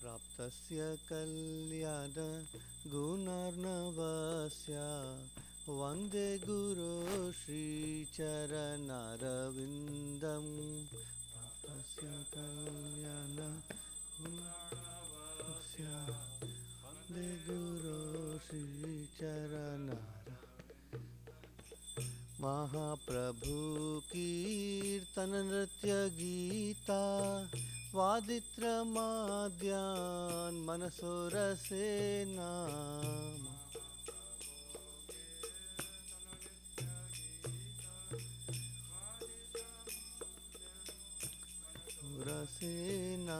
प्राप्तस्य कल्याण गुणार्णवस्य वन्दे गुरो श्रीचरणारविन्दं प्राप्तस्य कल्याण गुणार्णवस्य वन्दे गुरो श्रीचरणार महाप्रभु कीर्तन नृत्य गीता वादित्रमाद्यान् मनसो रसेना रसेना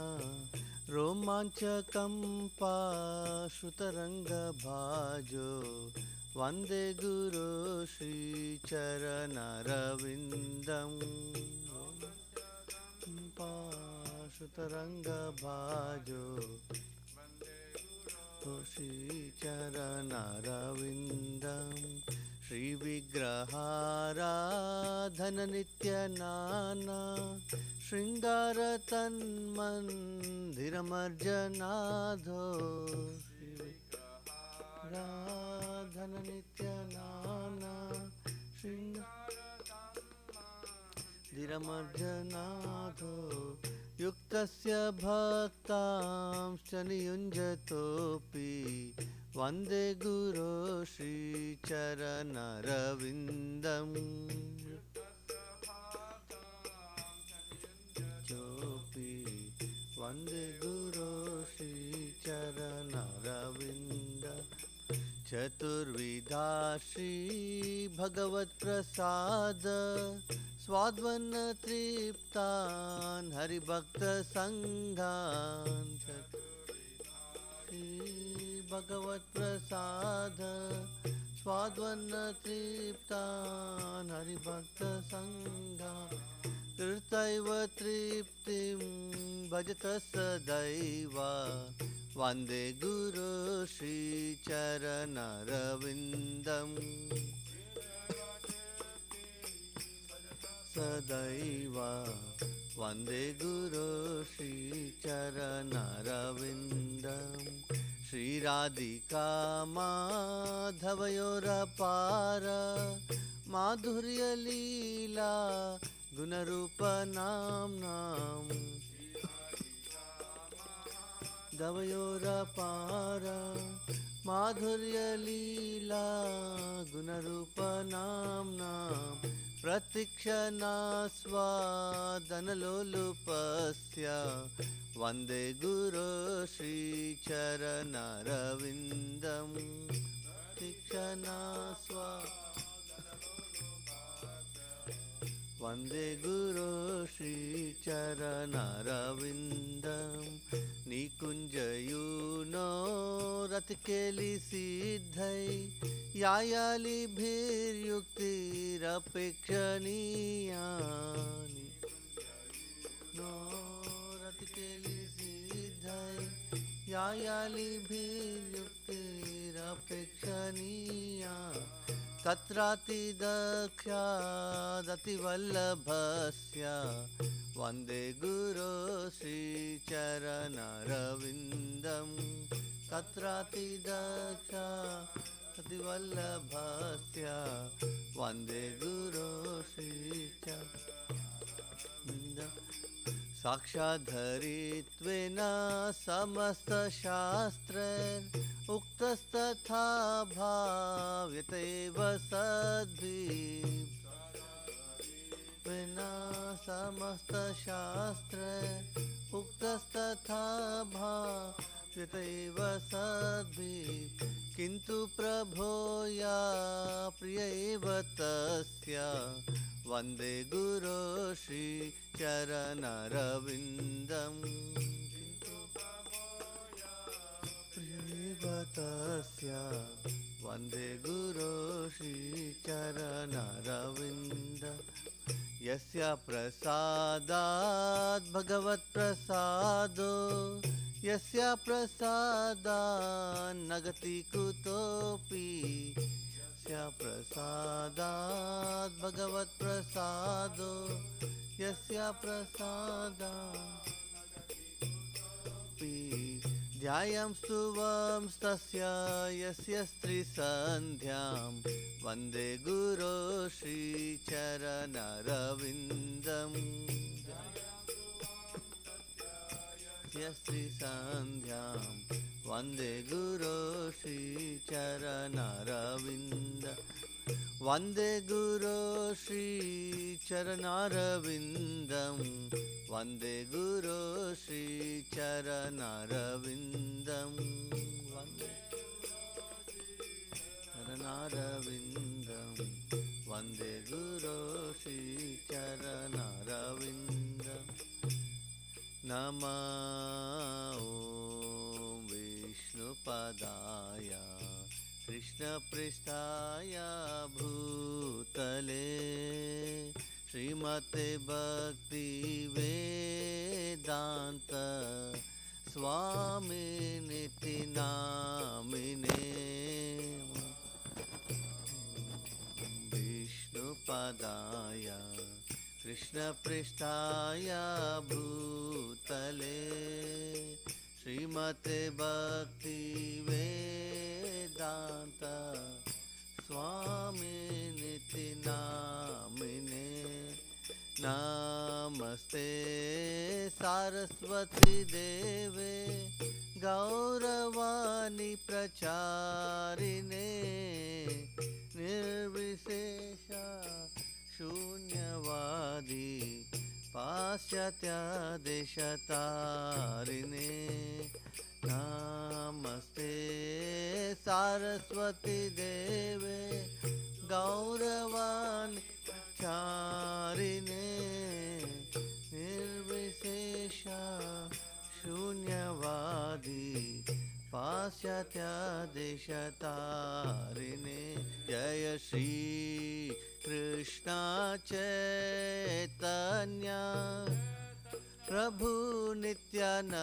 रोमाञ्चकम्पा श्रुतरङ्गभाजो वन्दे गुरो श्रीचरणारविन्दं श्रुतरङ्गभाजो श्रीचरणारविन्दं श्रीविग्रहाराधननित्यनाना शृङ्गारतन्मन्दिरमर्जनाधो राधननित्यनाना शृङ्गारतन्मन्दिरमर्जनाधो युक्तस्य भक्तांश्च नियुञ्जतोऽपि वन्दे गुरो श्रीचरणारविन्दम् वन्दे गुरो श्रीचरणारविन्दम् चतुर्विधा श्रीभगवत्प्रसाद स्वाद्वन्न तृप्तान् हरिभक्तसङ्घान् श्रीभगवत्प्रसाद स्वाद्वन्न तृप्तान् हरिभक्तसङ्घान् कृतैव तृप्तिं भजत सदैव वन्दे गुरो श्रीचरणारविन्दम् सदैव वन्दे गुरो श्रीचरणारविन्दम् श्रीराधिका माधवयोरपार माधुर्यलीला गुणरूपनाम्नाम् धवयोरपार माधुर्यलीला गुणरूपनाम्नाम् प्रतीक्षणास्वादनलोलुपस्य वन्दे गुरो श्रीचरणारविन्दम् वन्दे गुरो श्रीचरणारविन्दम् निकुञ्जयूनो रतिकेलिसिद्धै यायालिभिर्युक्तिरपेक्षणीयानि नो रतिकेलिसिद्धै यायालिभिर्युक्तिरपेक्षणीया तत्रातिदख्यादतिवल्लभस्य वन्दे गुरो श्रीचरणारविन्दम् तत्रातिदख्यादतिवल्लभस्य वन्दे गुरो श्रीचरणारविन्दम् साक्षाद्धरित्वेन समस्तशास्त्रैः उक्तस्तथा भाव्यत एव सद्भिः समस्तशास्त्रैः उक्तस्तथा भाव्यत एव सद्भिः किन्तु प्रभो या प्रिय एव तस्य वन्दे गुरो श्रीचरणारविन्दम् तस्य वन्दे गुरो श्रीचरणारविन्दम् यस्य प्रसादात् भगवत्प्रसादो यस्य प्रसादात् न गति कुतोऽपि यस्य प्रसादात् भगवत्प्रसादो यस्य प्रसादात् ध्यायं स्तुवं तस्य यस्य स्त्रीसन्ध्यां वन्दे गुरो श्रीचरणरविन्दम् श्रीसन्ध्यां वन्दे गुरो श्रीचरणरविन्द वन्दे गुरो श्रीचरणरविन्दं वन्दे गुरो श्रीचरणरविन्दं वन्दे चरणरविन्दं वन्दे गुरो श्रीचरणरविन्दम् नमः ॐ विष्णुपदाय कृष्णपृष्ठाय भूतले श्रीमते भक्तिवेदान्त स्वामिनिति नामिने विष्णुपदाय कृष्णपृष्ठाय भूतले श्रीमते भक्तिवेदान्त स्वामिनिति नामिने नमस्ते सारस्वती देवे गौरवाणी प्रचारिणे निर्विशेष शून्यवादी पाश्चात्यदेशतारिणे नमस्ते सारस्वती देवे गौरवाणी प्रचारिणे निर्विशेष शून्यवादी पाश्चात्यदेशतारिणे जय श्री कृष्ण चैतन्य प्रभु नित्यानंदा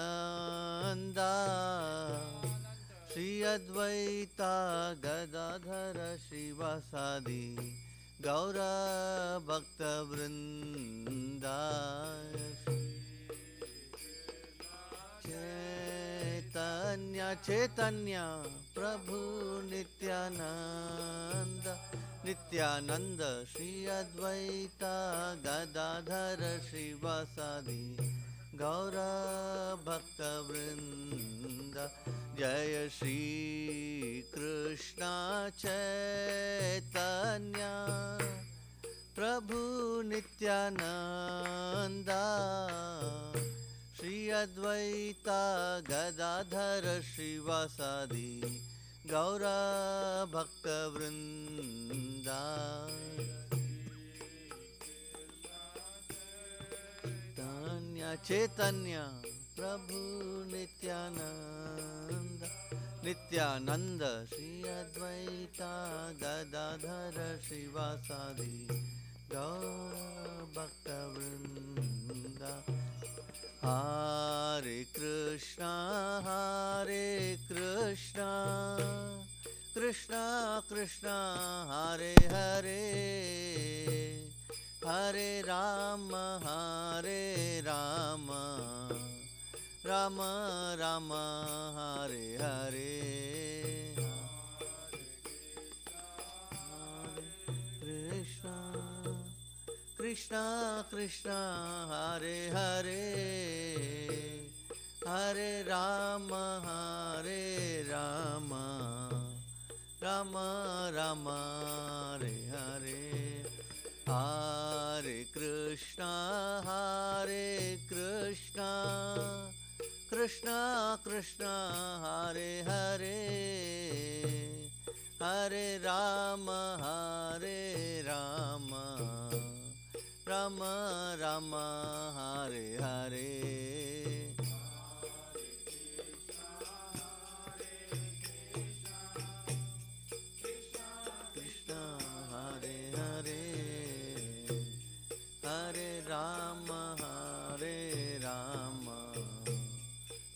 श्री अद्वैता गदाधर श्रीवासादि गौर भक्तवृंदा चैतन्य चैतन्य प्रभु नित्यानंद नित्यानंद श्री अद्वैता गदाधर श्रीवासादि गौर भक्तवृंद जय श्री कृष्ण चैतन्य प्रभु नित्यानंदा श्री अद्वैता गदाधर श्रीवासादि गौर भक्तवृंदा चैतन्य प्रभु नित्यानंद नित्यानंद श्री अद्वैता गदाधर श्रीवासादि गौर भक्तवृंदा हरे Krishna Krishna Krishna Hare Hare Hare Ram Ram Ram Hare Hare Krishna Krishna Krishna Hare Hare Hare Ram Ram Ram Hare Hare Hare Krishna Krishna Krishna Hare Hare Hare Ram Ram Ram Hare Hare Krishna Hare Hare Hare Ram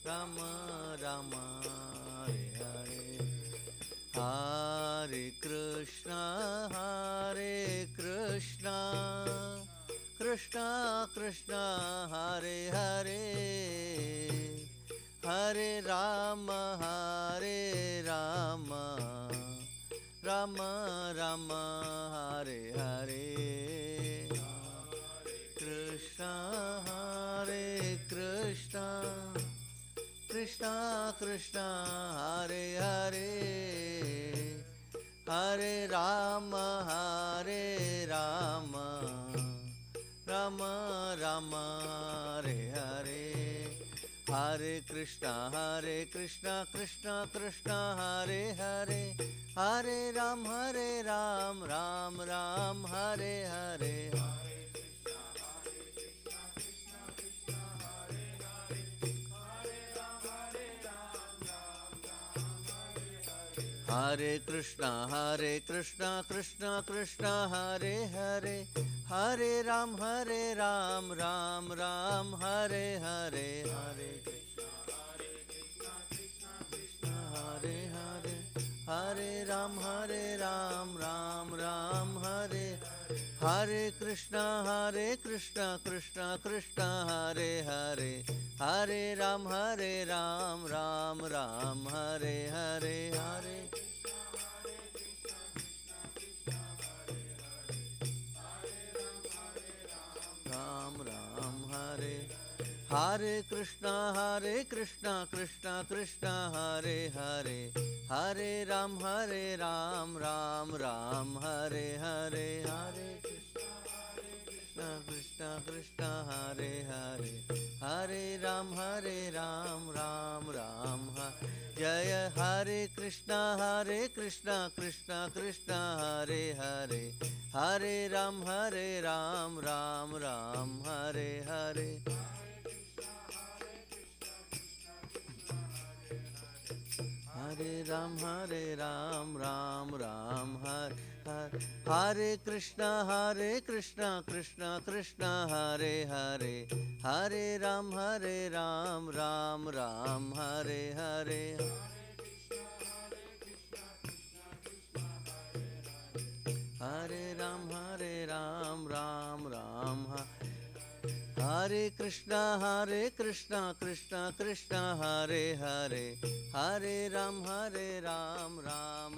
Ram Ram Hare Hare Hare Krishna Krishna Krishna Hare Hare Hare Rama, Rama Rama, Hare Hare, Krishna, Hare Krishna, Krishna Krishna, Hare Hare, Hare Rama, Rama Rama, Hare Hare, Hare Krishna, Krishna Krishna, Hare Hare, Hare Ram, Ram Ram, Hare Hare. Hare Krishna, Krishna Krishna, Hare Hare, Hare Ram, Ram Ram, Hare Hare, Hare Krishna, Hare Hare, Hare Ram, Ram Ram, Hare Hare Krishna, Krishna Krishna, Hare Hare, Hare Ram, Ram Ram, Hare Hare, Hare Ram Ram, Hare Hare Krishna, Krishna Krishna, Hare Hare, Hare Ram, Ram Ram, Hare Hare, Hare Krishna, Krishna, Hare Hare, Hare Ram, Ram Ram, Jaya Hare Krishna, Krishna Krishna, Hare Hare, Hare Ram, Ram Ram, Hare Hare. Hare Ram, Ram Ram, Hare Hare, Hare Krishna, Krishna Krishna, Hare Hare, Hare Ram, Ram Ram, Hare Hare. Hare Ram, Ram Ram, Hare Krishna, Krishna Krishna, Hare Hare, Hare Ram, Ram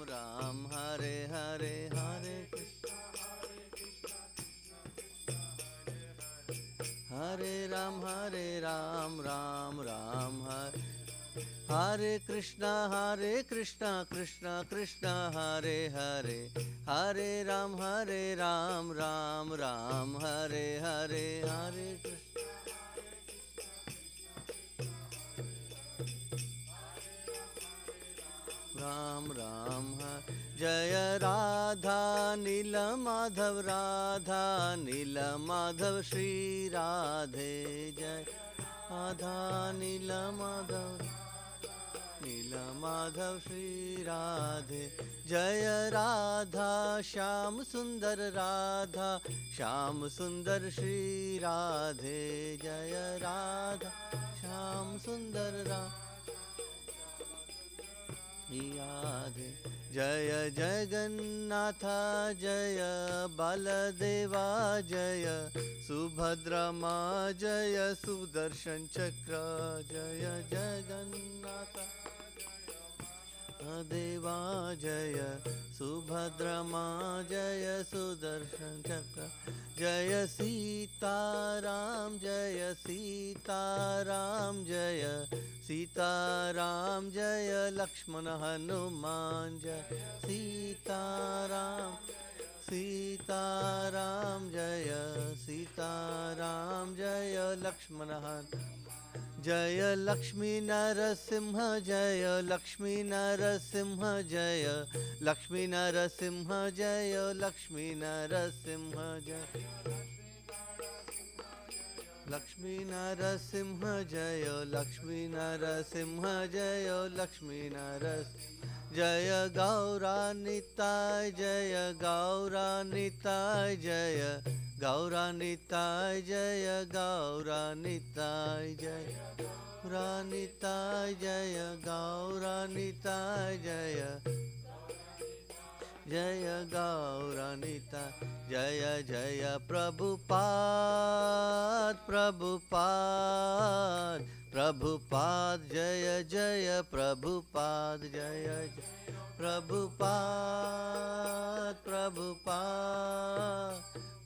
Ram, Hare Hare, Hare Hare Ram, Ram Ram, Hare Krishna, Krishna Krishna, Hare Hare, Hare Ram, Ram Ram, Hare Hare, Hare Ram Ram, Jaya Radha Nila Madhav, Radha Nila Madhav, Shri Radhe, Jaya Radha Nila Madhav, Nila Madhav, Shri Radhe, Jaya Radha Shyam Sundar, Radha Shyam Sundar, Shri Radhe, Jaya Radha Shyam Sundar, Radha Radhe, Jaya Jagannatha, Jaya Baladeva, Jaya Subhadra Ma, Jaya Sudarshan Chakra, Jaya Jagannatha Deva, Jaya Subhadra Ma, Jaya Sudarshan Chakra, Jaya Sitaram, Jaya Sitaram, Jaya Sitaram, Jaya Lakshmana Hanuman, Jaya Sitaram, Sitaram, Jaya Sitaram, Jaya Lakshmana Hanuman, Jaya Lakshmi Narasimha, Jaya Lakshmi Narasimha, Jaya Lakshmi Narasimha, Jaya Lakshmi Narasimha, Jaya Lakshmi Narasimha, Jaya Lakshmi Narasimha, Jaya Lakshmi Narasimha, Jaya Gauranitai, Jaya Gauranitai, Jaya Gauranitai, Jaya Gauranitai, Jaya Gauranitai, Jaya Gauranitai, Jaya Jaya Gauranita, Jaya Jaya Prabhupada, Prabhupada, Prabhupada Jaya Jaya Prabhupada Jaya Jaya Prabhupada Prabhupada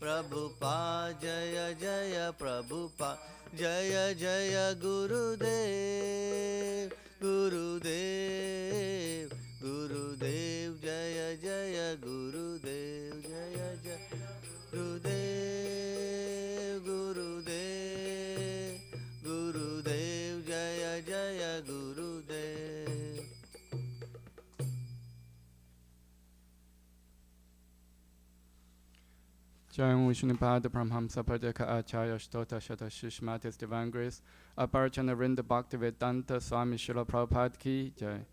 Prabhupada Jaya Jaya Prabhupada Jaya Jaya Gurudev Gurudev Gurudev Jaya Jaya Gurudev Jaya Jaya Gurudev Gurudev Gurudev Jaya Jaya Gurudev. Jai Vishnupada Brahmamsa Padaka Acharya Shtota Shata Shishmatis Divine Grace Aparchana Rinda Bhaktivedanta Swami Srila Prabhupada Ki Jai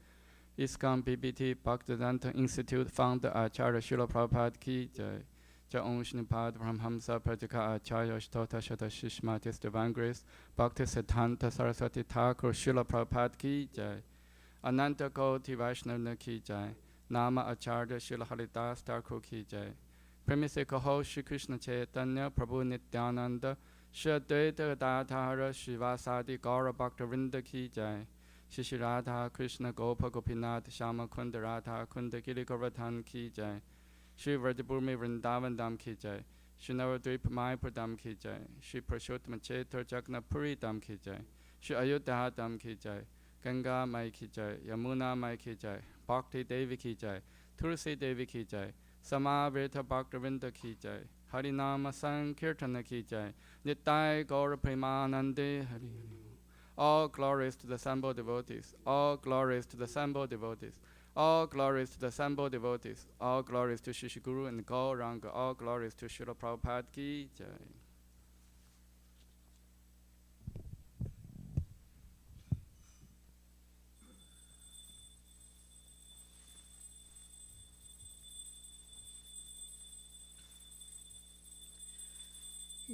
ISKCON BBT Bhaktivedanta Institute Founder Acharya Srila Prabhupada Ki Jai Jai Vishnupada Brahmamsa Padaka Acharya Shtota Shata Shishmatis Divine Grace Bhakti Siddhanta Saraswati Thakur Srila Prabhupada Ki Jai Ananta Koti Vaishnava Ki Jai Nama Acharya Srila Haridas Thakur Ki Jai Premise Kaho Shri Krishna Chaitanya Prabhu Nityananda Shri Advaita Gadadhara Shivasadi Gaura Bhaktavinda Ki Jai Shri Radha Krishna Gopa Gopinath Shama Kunda Radha Kunda Giri Govardhan Ki Jai Shri Vrajabhumi Vrindavan Dham Ki Jai Shri Navadvip Mayapur Dham Ki Jai Shri Purushottam Chaitra Jagannath-puri Dham Ki Jai Shri Ayodhya Dham Ki Jai Ganga Mai Ki Jai Yamuna Mai Ki Jai Bhakti Devi Ki Jai Tulsi Devi Ki Jai Samaveta Bhaktavinda Ki Jai Harinama Sankirtana Ki Jai Nitai Gaura Premanande Hari. All glories to the Sambho devotees. All glories to the Sambho devotees. All glories to the Sambho devotees. All glories to Shri Guru and Gauranga. All glories to Srila Prabhupada Ki Jai.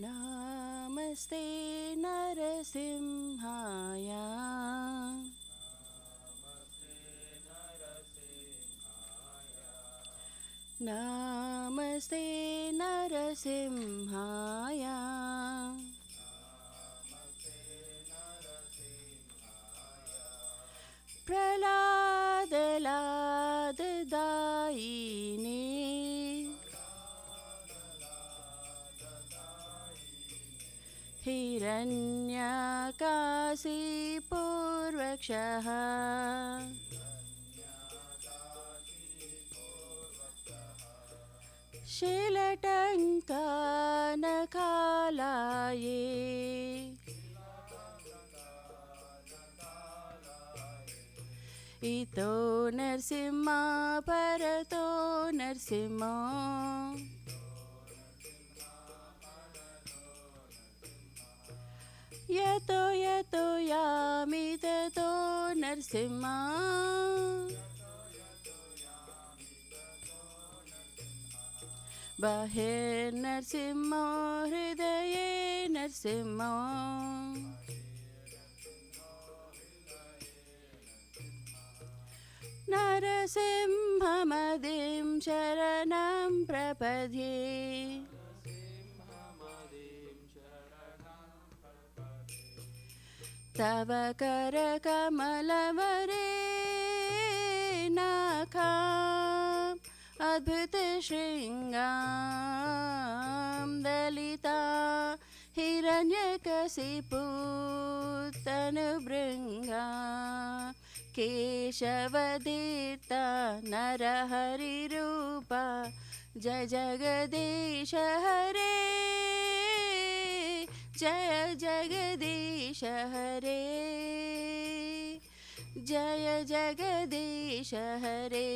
Namaste Narasimhaya Namaste Narasimhaya Pralada Lada Daine Hiranyakasi Purvakshaha Shilatanka Nakalaye Ito Narsimha Parato Narsimha Yato yato yami tato Narsimha Bahir Narsimha Hridaye Narsimha Narasimhamadim Sharanam Prapadye Tava Karakamalavare Nakham Adbhuta Shringam Dalita Hiranyakasipu Tanubringa Keshavadita Narahari Rupa Jai Jagadisha Hare Jaya Jagadisha Hare Jaya Jagadisha Hare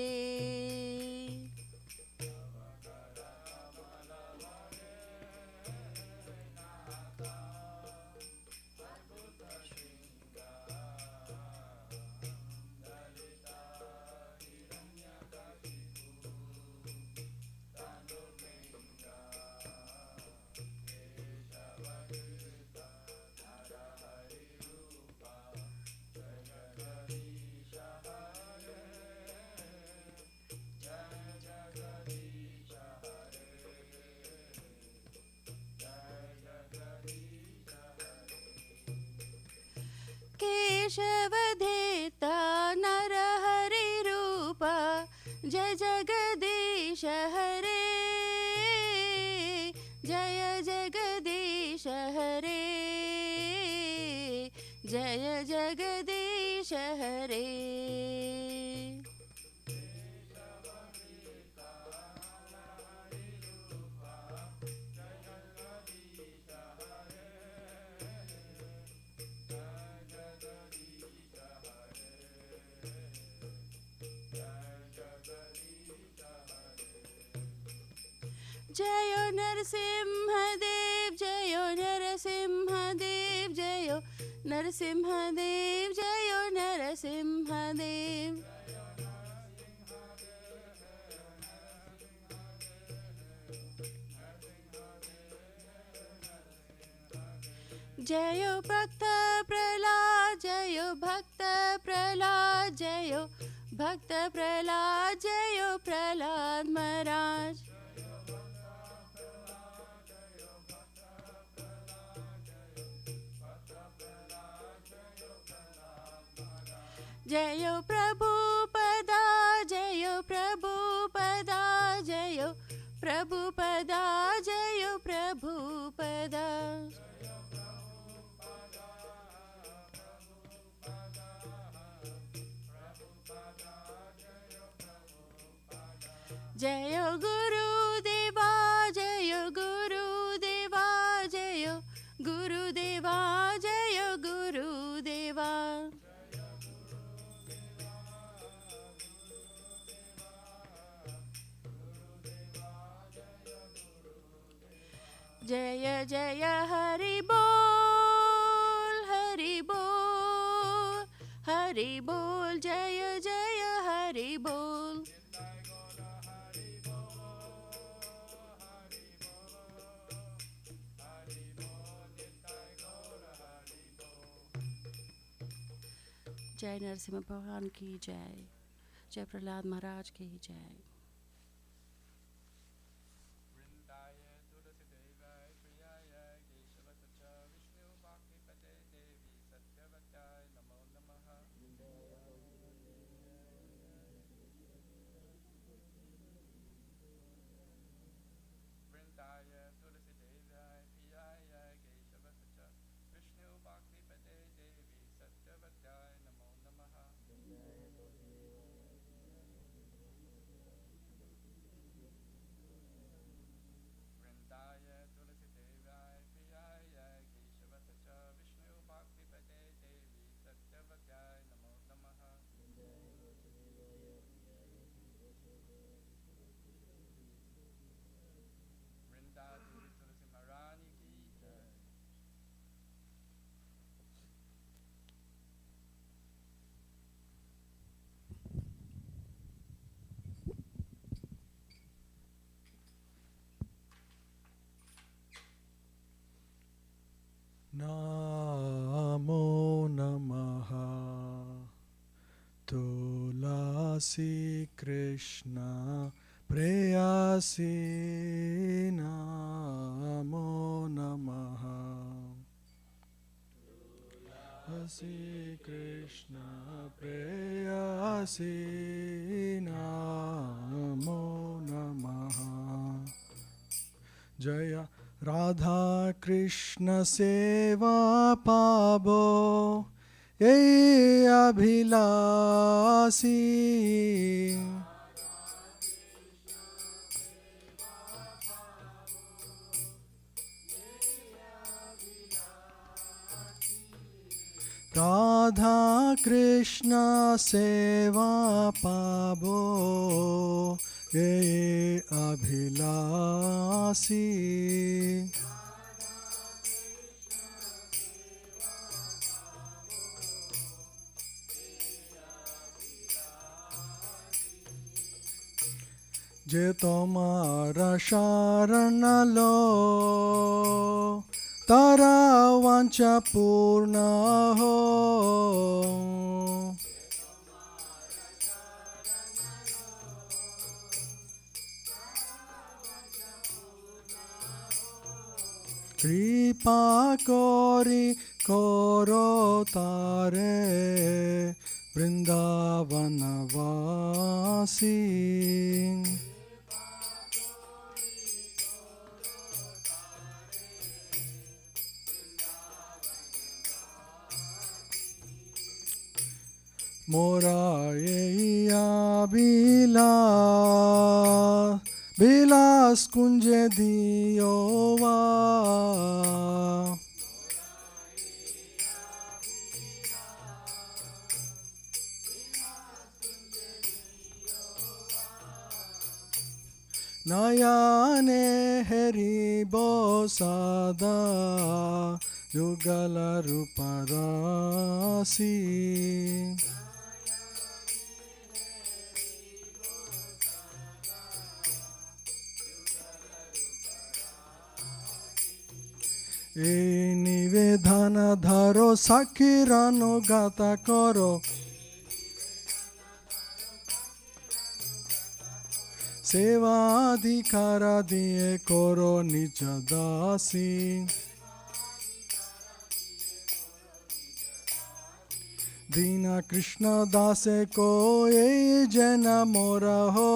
वधेता Narhari रूपा जय जगदीश हरे जय जगदीश हरे जय जगदीश हरे जयो नरसिंहदेव जयो नरसिंहदेव जयो नरसिंहदेव जयो नरसिंहदेव जयो भक्त प्रहलाद जयो भक्त प्रहलाद जयो भक्त प्रहलाद जयो प्रहलाद महाराज जयो प्रभुपदा जयो प्रभुपदा जयो प्रभुपदा जयो प्रभुपदा जयो गुरुदेवा जयो गुरुदेवा जयो गुरुदेवा जयो गुरुदेवा जय जय हरि बोल हरि बोल जय जय हरि बोल जय नरसिंह भगवान की जय जय प्रहलाद महाराज की जय नमो नमः तुलसी कृष्ण प्रेयसी नमो नमः तुलसी कृष्ण प्रेयसी नमो नमः जय राधा कृष्ण सेवा पाबो ये अभिलाषी राधा कृष्ण सेवा पाबो ये अभिलाषी जे तुम्हारा शरण लो तारा वांछा पूर्ण हो कृपा करी करो तारे वृंदावन वासी मोरा यैया बिलास कुंज दियोवा नयाने हरिबो सदा युगल रूपरासी ए निवेदन धरो साखीरानो गाता करो सेवाधिकार दिए करो निज दासी दीन कृष्ण दासे को ये जन मोरा हो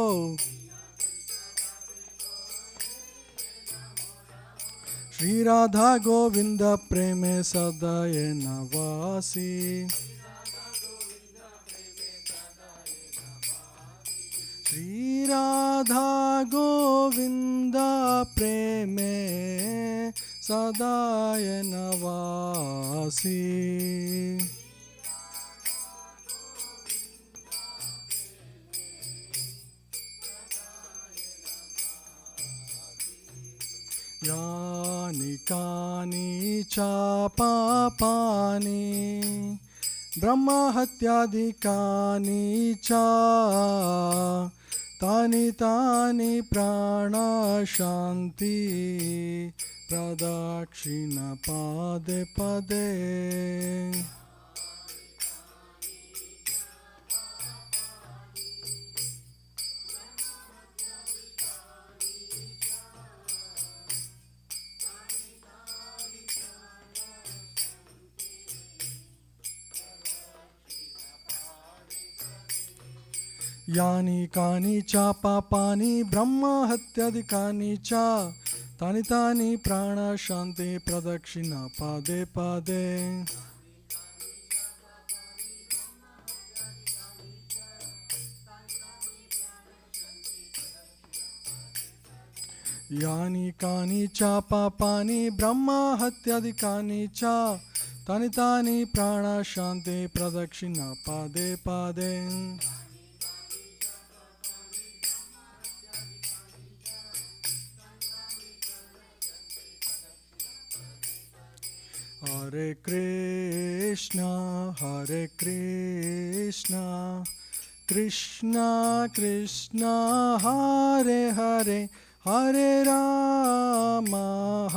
श्री राधा गोविंद प्रेम सदय नवासी श्री राधा गोविंद प्रेम सदाय नवासी यानि कानि च पापानि ब्रह्महत्यादिकानि च तानि तानि प्राणशान्ति प्रदक्षिण पदे पदे यानि कानि च पापानि ब्रह्महत्यादिकानि च तानि तानि प्राणशान्ति प्रदक्षिण पदे पदे यानि कानि च पापानि ब्रह्महत्यादिकानि च तानि तानि प्राणशान्ति प्रदक्षिण पदे पदे Hare Krishna, Krishna Krishna, Hare Hare, Hare Rama,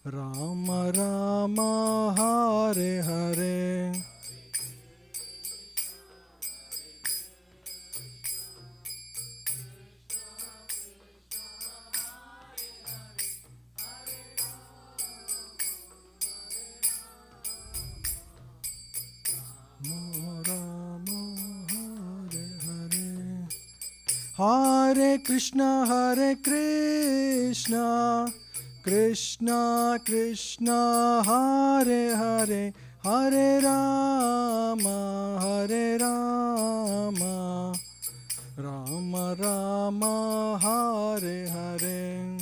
Rama Rama, Hare Hare. Hare Krishna, Krishna Krishna, Hare Hare, Hare Rama, Rama Rama, Hare Hare.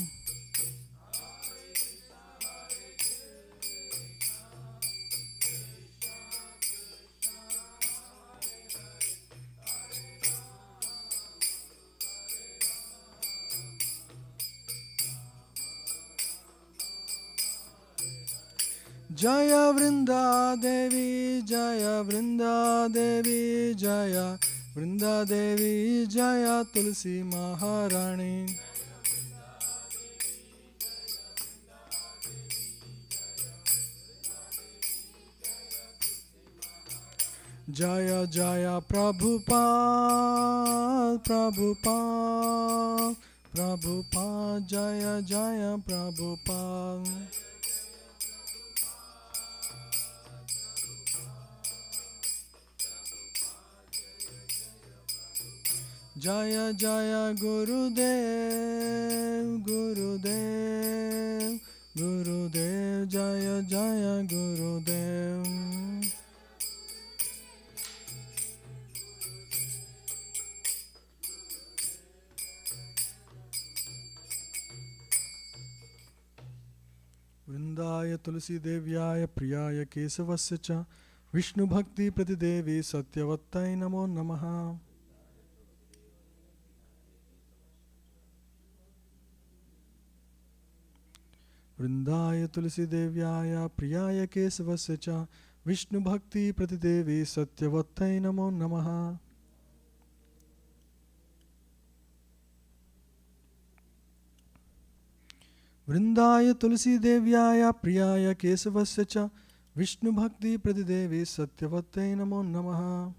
Jaya Vrinda Devi, Jaya Vrinda Devi, Jaya Vrinda Devi, Jaya Tulsi Maharani. Jaya Jaya Prabhupada, Prabhupada, Prabhupada, Jaya Jaya Prabhupada. Jaya Jaya Gurudev, Gurudev, Gurudev, Jaya Jaya Gurudev. Vrindaya Tulsi Devyaya Priyaya Kesavasya Cha Vishnu Bhakti Pratidevi Satyavattai Namo Namaha. Vrindaya Tulsi Devyaya Priyaya Kesavasya Cha Vishnu Bhakti Pratidevi Satyavattai Namo Namaha. Vrindaya Tulsi Devyaya Priyaya Kesavasya Cha Vishnu Bhakti Pratidevi Satyavattai Namo Namaha.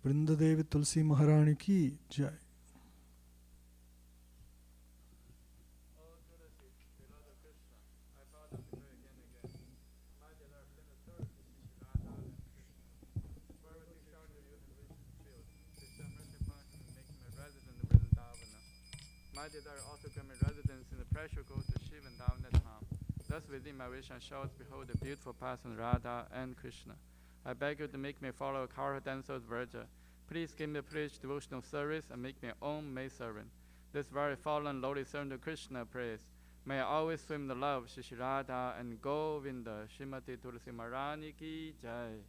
Vrindadevi Tulsi Maharani ki Jai. My desire also grant me residence in the precious grove to Shiva and Dhaam. Thus within my vision shall behold the beautiful person Radha and Krishna. I beg you to make me follow Kara Dancer's virgin. Please give me a privilege devotional service and make me own maid servant. This very fallen lowly servant of Krishna prays. May I always swim in the love of Shri Radha and Govinda. Srimati Tulsi Maharani ki Jai.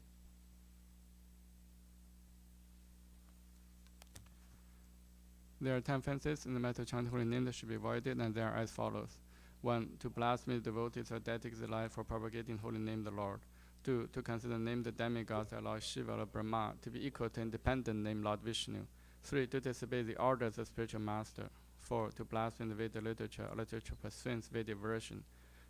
There are 10 fences in the matter of chanting holy name that should be avoided, and they are as follows. 1. To blaspheme the devotees or dedicate their life for propagating holy name the Lord. 2. To consider the name the demigods like Lord Shiva or Brahma to be equal to independent name Lord Vishnu. 3. To disobey the orders of spiritual master. 4. To blaspheme the Vedic literature or literature pursuing Vedic version.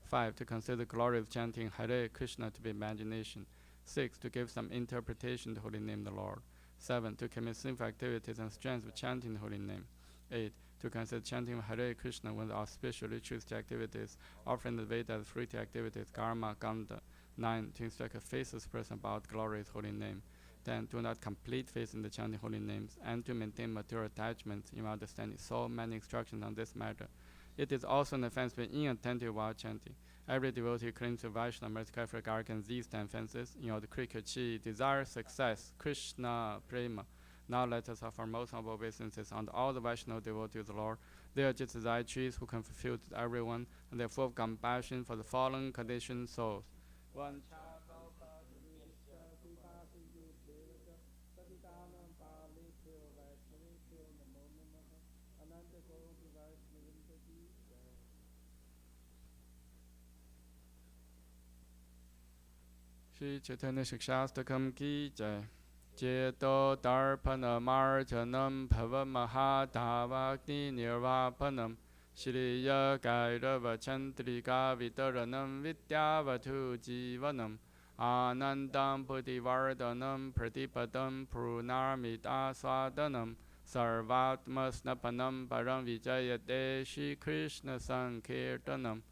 5. To consider the glory of chanting Hare Krishna to be imagination. 6. To give some interpretation to holy name the Lord. 7. To commit sinful activities and strength of chanting the holy name. 8. To consider chanting Hare Krishna when the auspicious ritualistic activities, offering the Veda as fruity activities, karma, ganda. 9. To instruct a faithless person about glorious holy name. 10. To not complete faith in the chanting holy names, and to maintain material attachments in understanding so many instructions on this matter. It is also an offense to be inattentive while chanting. Every devotee claims to Vaishnava must carefully guard against these 10 offenses in order to achieve desire, success, Krishna, prema. Now let us offer most humble obeisances unto all the Vaishnava devotees of the Lord. They are just as I trees who can fulfill to everyone, and they are full of compassion for the fallen conditioned souls. One Shri Chaitanya Shikshastakam ki Jai. Jeto Darpanamarjanam Bhavamahadavagni Nirvapanam Shriya Gairava Chandrika Vitaranam Vidyavatu Jivanam Anandam Pudivardhanam Pratipadam Prunarmita Swadanam Sarvatmasnapanam Param Vijayate Shri Krishna Sankirtanam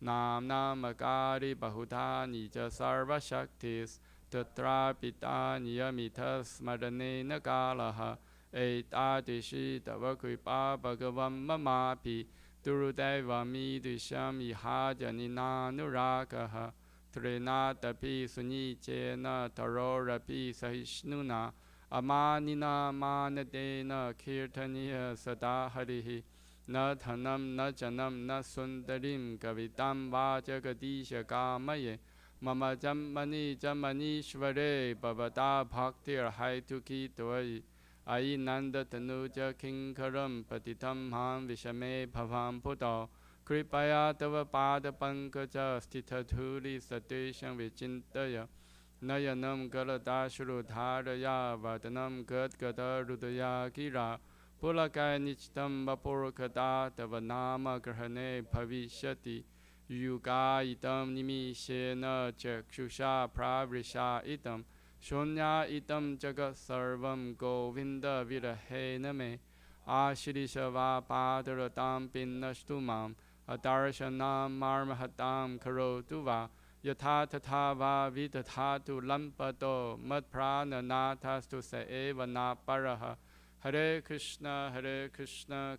Nam Namakari Bahuta Nija Sarva Shaktis Tatra Pita Niyamitas Madanena Kalaha Etadishi Tavakripa Bhagavam Mamapi Durudeva Midisham Ihajanina Nurakaha Trinatapi Sunichena Tarorapi Sahishnuna Amanina Manadena Kirtaniya Sadaharihi Na Dhanam Na Janam Na Sundarim Kavitam Vajagadisha Kamaye Mama Jammani Jammanishvare Bhavata Bhaktir Haituki Tvai Ai Nanda Tanuja Kinkaram Patitam Ham Vishame Bhavam Puto Kripaya Tava Pada Pankaja Stitha Thuri Satesham Vichintaya Nayanam Galadashru Dharaya Vadanam Gadgada Rudaya Gira Pulakaya Nichtam Vapurkada Tava Nama Grahane Bhavishyati Yuga itam nimishena chakshusha pravrisha itam shunya itam jagat sarvam govinda virahena me ashirishava padaratam pinnashtumam adarashanam marmahatam karotu va Yatha tatha va vitatatu lampato mat prana nathastu sa eva na paraha. Hare Krishna, Krishna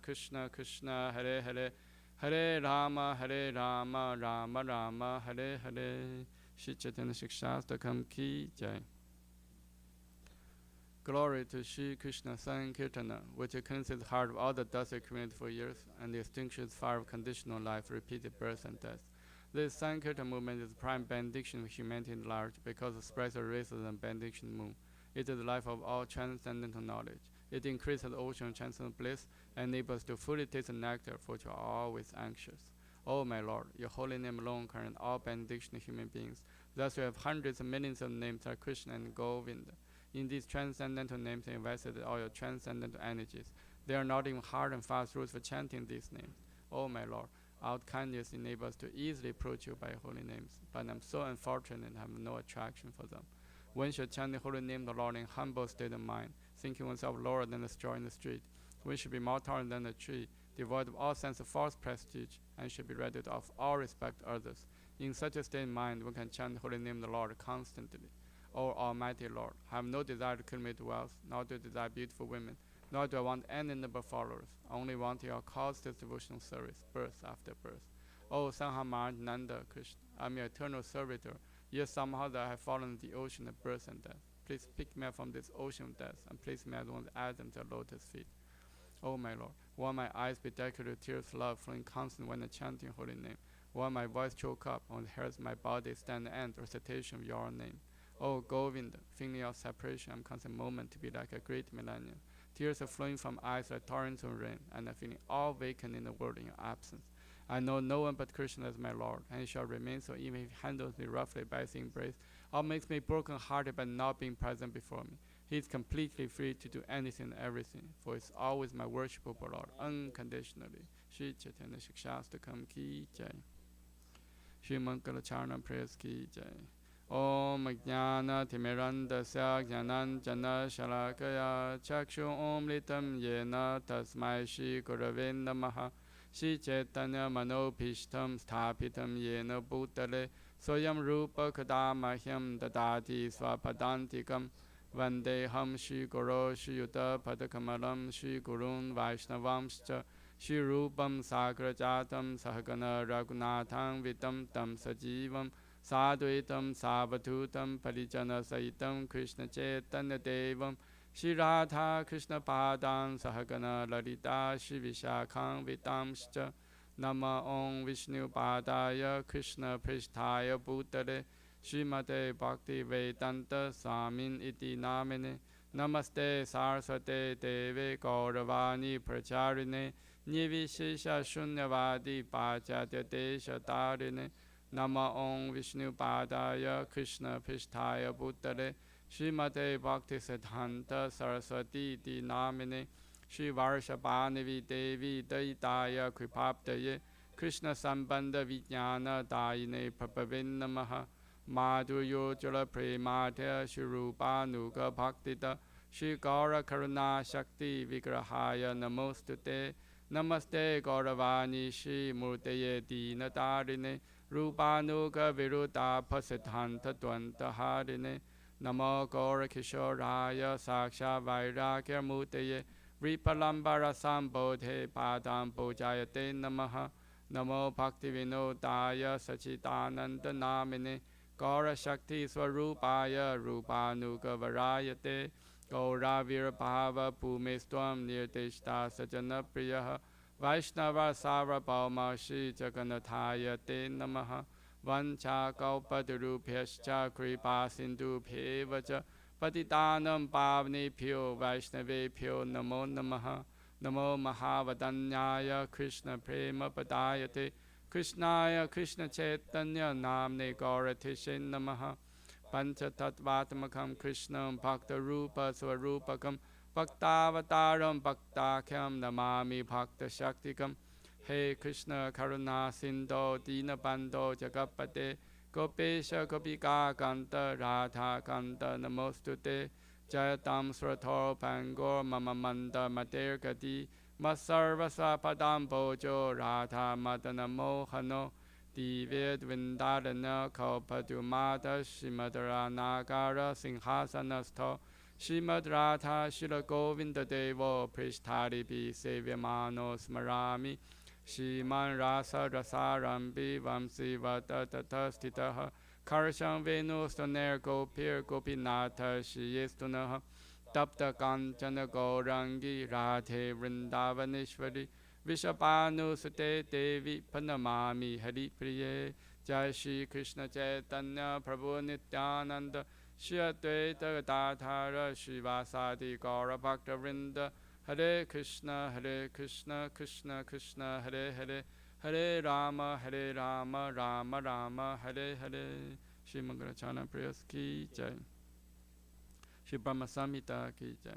Krishna, Hare Hare, Hare Rama, Rama Rama, Hare Hare. Shri Chaitanya Shikshastakam Ki Jai. Glory to Shri Krishna Sankirtana, which cleanses the heart of all the dusty community for years and extinguishes fire of conditional life, repeated birth and death. This Sankirtan movement is the prime benediction of humanity at large because it spreads the races and benediction moon. It is the life of all transcendental knowledge. It increases the ocean of transcendental bliss and enables us to fully taste the nectar for which we are always anxious. O my Lord, your holy name alone can grant all benediction of human beings. Thus we have hundreds of millions of names like Krishna and Govinda. In these transcendental names, I invested all your transcendental energies. There are not even hard and fast rules for chanting these names. O my Lord, our kindness enables us to easily approach you by your holy names, but I'm so unfortunate and have no attraction for them. One should chant the holy name of the Lord in humble state of mind, thinking oneself lower than the straw in the street. One should be more tolerant than a tree, devoid of all sense of false prestige, and should be ready to offer all respect to others. In such a state of mind, one can chant the holy name of the Lord constantly. O Almighty Lord, I have no desire to accumulate wealth, nor do I desire beautiful women, nor do I want any number of followers. I only want your causeless devotional service, birth after birth. O Sanhamar Nanda Krishna, I am your eternal servitor, yet somehow that I have fallen in the ocean of birth and death. Please pick me up from this ocean of death, and place me as one of the Adam's at lotus feet. O my Lord, while my eyes be decorated with tears of love flowing constantly when I chant your holy name, while my voice choke up, on the hairs of my body stand the end recitation of your name. O Govinda, feeling your separation, I'm constant moment to be like a great millennium. Tears are flowing from eyes like torrents of rain, and I'm feeling all vacant in the world in your absence. I know no one but Krishna as my Lord, and he shall remain so even if he handles me roughly by his embrace, or makes me broken-hearted by not being present before me. He is completely free to do anything and everything, for he is always my worshipable Lord, unconditionally. Shri Chaitanya Shikshastakam Ki Jai. Shri Mangala Aarti Prayers Ki Jai. Om Jnana Timirandasya Jnananjana Shalakaya Chakshu Om Litam Yena Tasmai Shri Gurave Namaha. Shri Chaitanya Manopishtam Sthapitam Yena Bhutale Soyam Rupa Kadamahyam Dadati Swapadantikam Vandeham Shri Guru Shri Yuta Padakamalam Shri Gurun Vaishnavamscha Shri Rupam Sagrajatam Sahagana Raghunatham Vitam Tam Sajivam Sadvaitam Savatutam Parijana Saitam Krishna Chaitanya Devam Shri Radha Krishna Padam Sahagana Lalita Shri Vishakham Vitamscha Nama Om Vishnu Padaya Krishna Pristhaya Bhutale Srimate Bhakti Vedanta Swamin Iti Namine Namaste Saraswate Deve Gauravani Pracharine Nivishesha Shunyavadi Pachatya Desha Tarine Nama Om Vishnu Padaya Krishna Pristhaya Bhutale Srimate Bhakti Siddhanta Saraswati Iti Namine Shri Varshabhanavi Devi Daitaya Kripaptaye Krishna Sambandha Vijnana Dayine Prabhavin Namaha Madhuryo Jala Prematya Shri Rupa Nuga Bhaktita Shri Gaura Karuna Shakti Vigrahaya Namostute Namaste Gauravani Shri Murteye Dinatarine Rupanuga Viruddha Pasiddhanta Dvanta Harine Namo Gaura Kishoraya Saksha Vairagya Murteye Ripalambara Sambodhe Padam Bojayate Namaha Namo Bhakti Vinodaya Sachidananda Namine Gaura Shakti Swarupaya Rupanuga Varayate Gaura Virabhava Bhumistvam Nirdishta Sajana Priyaha Vaishnava Sarvabhauma Shri Jaganathaya Te Namaha Vancha Kaupadurubhyascha Kripa Sindubhyevacha Patitanam Pavnebhyo Vaishnavebhyo Namo Namaha Namo Mahavadanyaya Krishna Prema Padayate Krishnaya Krishna Chaitanya Namne Gauratishe Namaha Panchatattvatmakam Krishnam Bhakta Rupa Swarupakam Bhaktavataram Bhaktakyam Namami Bhakta Shaktikam He Krishna Karuna Sindho Dinabandho Jagapate Gopesha Gopika Kanta Radha Kanta Namostute Jayatam Srathor Pangor Mama Manda Mater Gati Masarva Swapadam Bojo Radha Madana Mohano Divya Vrindarana Kalpadumata Shimadranagar Singhasanasto Shrimad Radha Shila Govinda Devo Prishtari Pi Sevyamano Smarami Shriman Rasa Rasarambi Vamsi Vata Tata Stitaha Karsham Venu Stoner Gopir Gopinatha Shiyestunaha Tapta Kanchana Gaurangi Radhe Vrindavaneshwari Vishapanu Sute Devi Panamami Hari Priye Jai Shri Krishna Chaitanya Prabhu Nityananda Shri Advaita Gadadhara Srivasadi Gaura Bhakta Vrinda Hare Krishna Krishna Krishna Hare Hare Hare Rama Rama Rama Hare Hare Shri Mangalachana Prayas Ki Jai Shri Brahma Samhita Ki Jai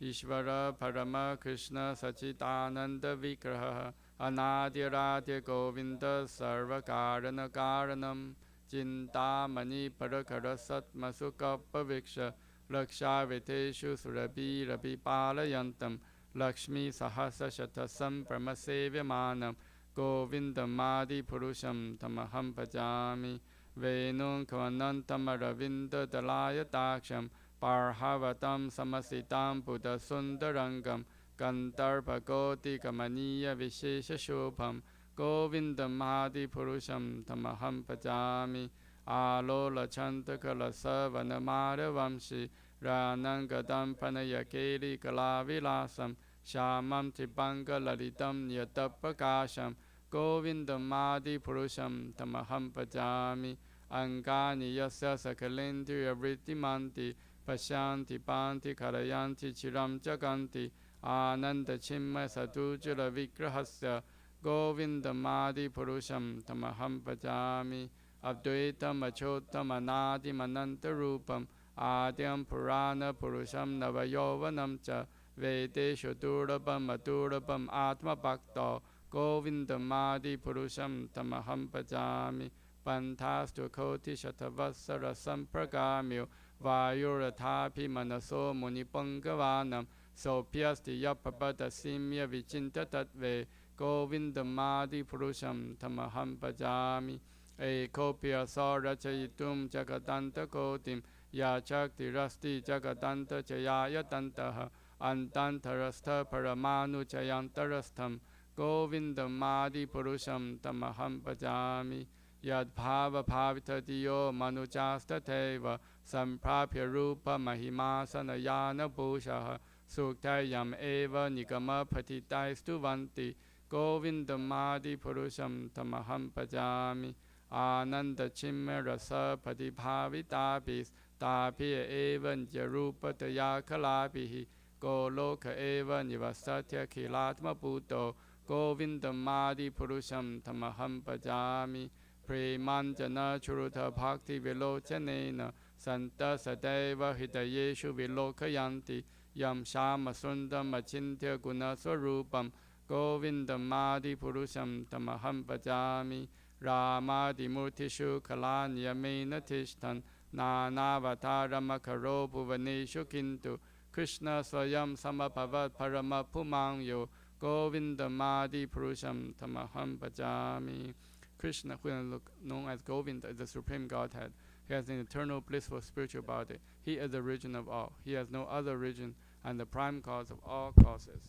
Ishvara Parama Krishna Sachitananda Vigraha Anadiradi Govinda Sarva Karana Karanam Chintamani Parakara Satmasuka Paviksha Laksha Viteshu Surabi Rabi Palayantam Lakshmi Sahasa Shatasam Pramasevyamanam Govindam Adi Purusham Tamaham Pajami Venum Kavanantam Aravinda Dalaya Daksham Parhavatam Samasitam Buddha Sundarangam Gandharva Goti Kamaniya Vishesha Shubham Govindam Adi Purusham Tamaham Pajami Alola Chantakala Savanamara Vamshi Ranangadam Panayakeli Kalavilasam Shamam Tribanga Lalitam Yatapakasham Govindam Adi Purusham Tamaham Pajami Angani Yasya Sakalendriya Vrittimanti Pashanti Panti Karayanti Chiram Jaganti Ananda Chimma Satujula Vigrahasya Govindamadi Purusham Tamaham Pajami Advaitam Achotam Anadi Mananta Rupam Adyam Purana Purusham Navayovanam Cha Vedeshu Durabam Adurabam Atma Bhakta Govindamadi Purusham Tamaham Pajami Pantastu Koti Shatavassara Sampragamyo Vayuratapi Manaso Munipangavanan Sopyasti Yapabada Simya Vichinta Tatve Govindamadi Purusham Tamaham Pajami Ekopya Sarachayitum Jagadanta Kotim Yachakti Rasti Jagadanta Chayaya Tantaha Antantarastha Paramanu Chayantarastham Govindamadi Purusham Tamaham Pajami Yad Bhava Bhavita Diyo Manujastateva Samprapya Rupa Mahimasana Yana Bhushaha Suktayam Eva Nigama Patitaistu Vanti Govindamadi Purusham Tamaham Pajami Ananda Chimme Rasa Patibhavitabis Tapya Eva Njarupa Tayakalabihi Goloka Eva Nivasatya Kilatma Bhuto Govindamadi Purusham Tamaham Pajami Premanjana Churuta Bhakti Vilochanena Santa Sadeva Hidayeshu Vilokayanti Yam Shama Sundam Achintya Guna Swarupam Govindamadi Purusham Tamaham Bhajami Ramadi Murtishu Kalanyamena Tishtan Nanavatarama Karo Bhuvaneshu Kintu Krishna Swayam Samapavat Parama Pumangyo Govindamadi Purusham Tamaham Bhajami Krishna, who is known as Govinda, is the supreme Godhead. He has an eternal blissful spiritual body. He is the origin of all. He has no other origin and the prime cause of all causes.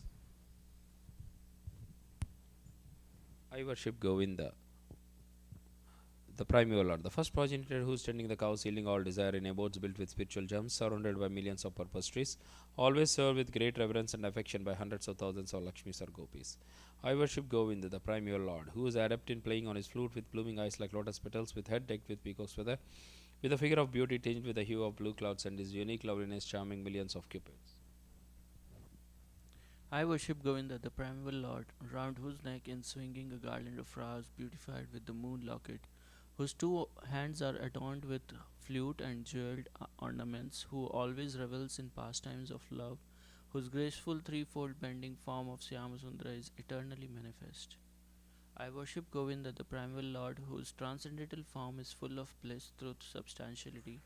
I worship Govinda, the primeval Lord, the first progenitor who is tending the cows, healing all desire in abodes built with spiritual gems, surrounded by millions of purpose trees, always served with great reverence and affection by hundreds of thousands of Lakshmis or Gopis. I worship Govinda, the primeval Lord, who is adept in playing on his flute with blooming eyes like lotus petals, with head decked with peacock's feather, with a figure of beauty tinged with the hue of blue clouds, and his unique loveliness charming millions of cupids. I worship Govinda, the primeval Lord, round whose neck is swinging a garland of flowers beautified with the moon locket, whose two hands are adorned with flute and jeweled ornaments, who always revels in pastimes of love, whose graceful threefold bending form of Syamasundara is eternally manifest. I worship Govinda, the primeval Lord, whose transcendental form is full of bliss through substantiality,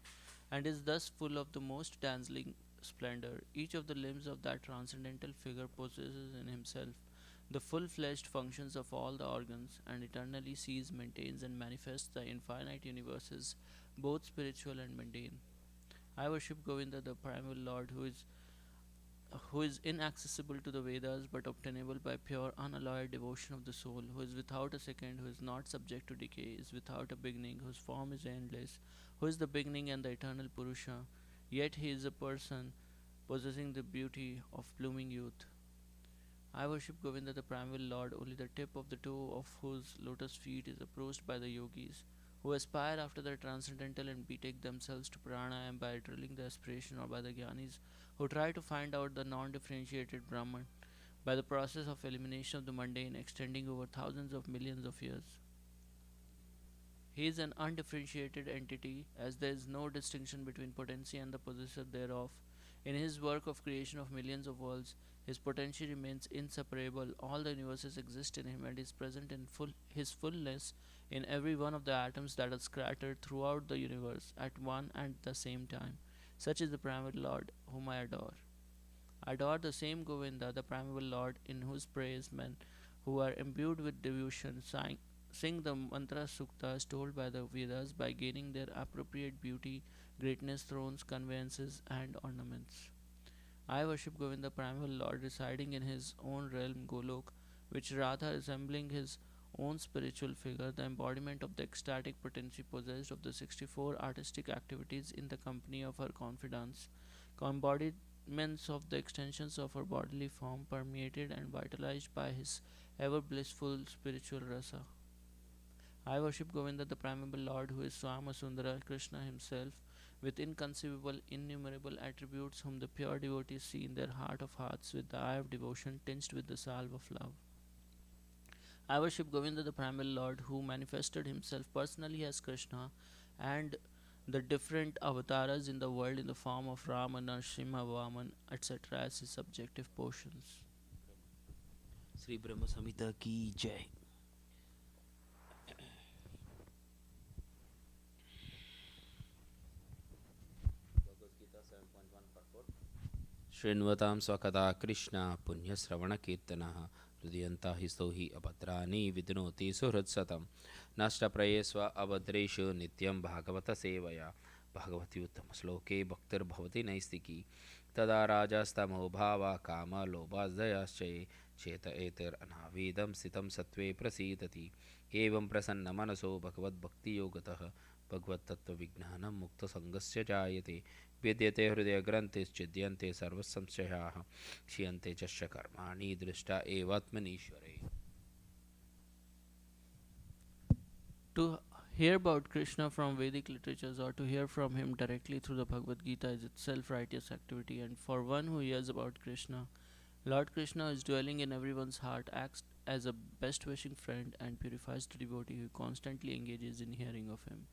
and is thus full of the most dazzling splendor. Each of the limbs of that transcendental figure possesses in himself the full-fledged functions of all the organs, and eternally sees, maintains, and manifests the infinite universes, both spiritual and mundane. I worship Govinda, the primal Lord, who is inaccessible to the Vedas but obtainable by pure unalloyed devotion of the soul, who is without a second, who is not subject to decay, is without a beginning, whose form is endless, who is the beginning and the eternal Purusha, yet he is a person possessing the beauty of blooming youth. I worship Govinda, the primal Lord, only the tip of the toe of whose lotus feet is approached by the yogis, who aspire after the transcendental and betake themselves to pranayam by drilling the aspiration, or by the jnanis, who try to find out the non differentiated Brahman by the process of elimination of the mundane extending over thousands of millions of years. He is an undifferentiated entity, as there is no distinction between potency and the possessor thereof. In his work of creation of millions of worlds, his potency remains inseparable. All the universes exist in him, and is present in his fullness in every one of the atoms that are scattered throughout the universe at one and the same time. Such is the primal Lord, whom I adore. I adore the same Govinda, the primeval Lord, in whose praise men who are imbued with devotion sing the mantra suktas told by the Vedas by gaining their appropriate beauty, greatness, thrones, conveyances, and ornaments. I worship Govinda, primeval Lord, residing in his own realm, Golok, which Radha, resembling his own spiritual figure, the embodiment of the ecstatic potency possessed of the 64 artistic activities in the company of her confidants, embodiments of the extensions of her bodily form, permeated and vitalized by his ever blissful spiritual rasa. I worship Govinda, the primeval Lord, who is Swamasundara, Krishna himself, with inconceivable, innumerable attributes, whom the pure devotees see in their heart of hearts with the eye of devotion tinged with the salve of love. I worship Govinda, the primal Lord, who manifested himself personally as Krishna and the different avatars in the world in the form of Rama, Narsimha, Vaman, etc. as his subjective portions. Sri Brahma Samhita ki jai. शृण्वतां स्वकथा Krishna पुण्यश्रवणकीर्तनः हृदयन्ता हि स्तौहि अभद्राणि विद्नोति सुहृत्सतं नष्टप्रयेष्व अभद्रेषु नित्यं भागवतसेवया भगवति उत्तमश्लोके भक्तिर्भवति नैस्तिकी तदा राजस्तमो भावा कामलोभादयश्च चेत एतैरनावेदं स्थितं सत्त्वे प्रसीदति एवं प्रसन्नमनसो भगवद्भक्तियोगतः भगवत्तत्त्वविज्ञानं मुक्तसङ्गस्य जायते विद्यते हृदयग्रन्थिश्चिद्यन्ते सर्वसंशयाः क्षीयन्ते च कर्माणि दृष्टा एवात्मनीश्वरे. To hear about Krishna from Vedic literatures or to hear from him directly through the Bhagavad Gita is itself righteous activity, and for one who hears about Krishna, Lord Krishna is dwelling in everyone's heart, acts as a best wishing friend, and purifies the devotee who constantly engages in hearing of him.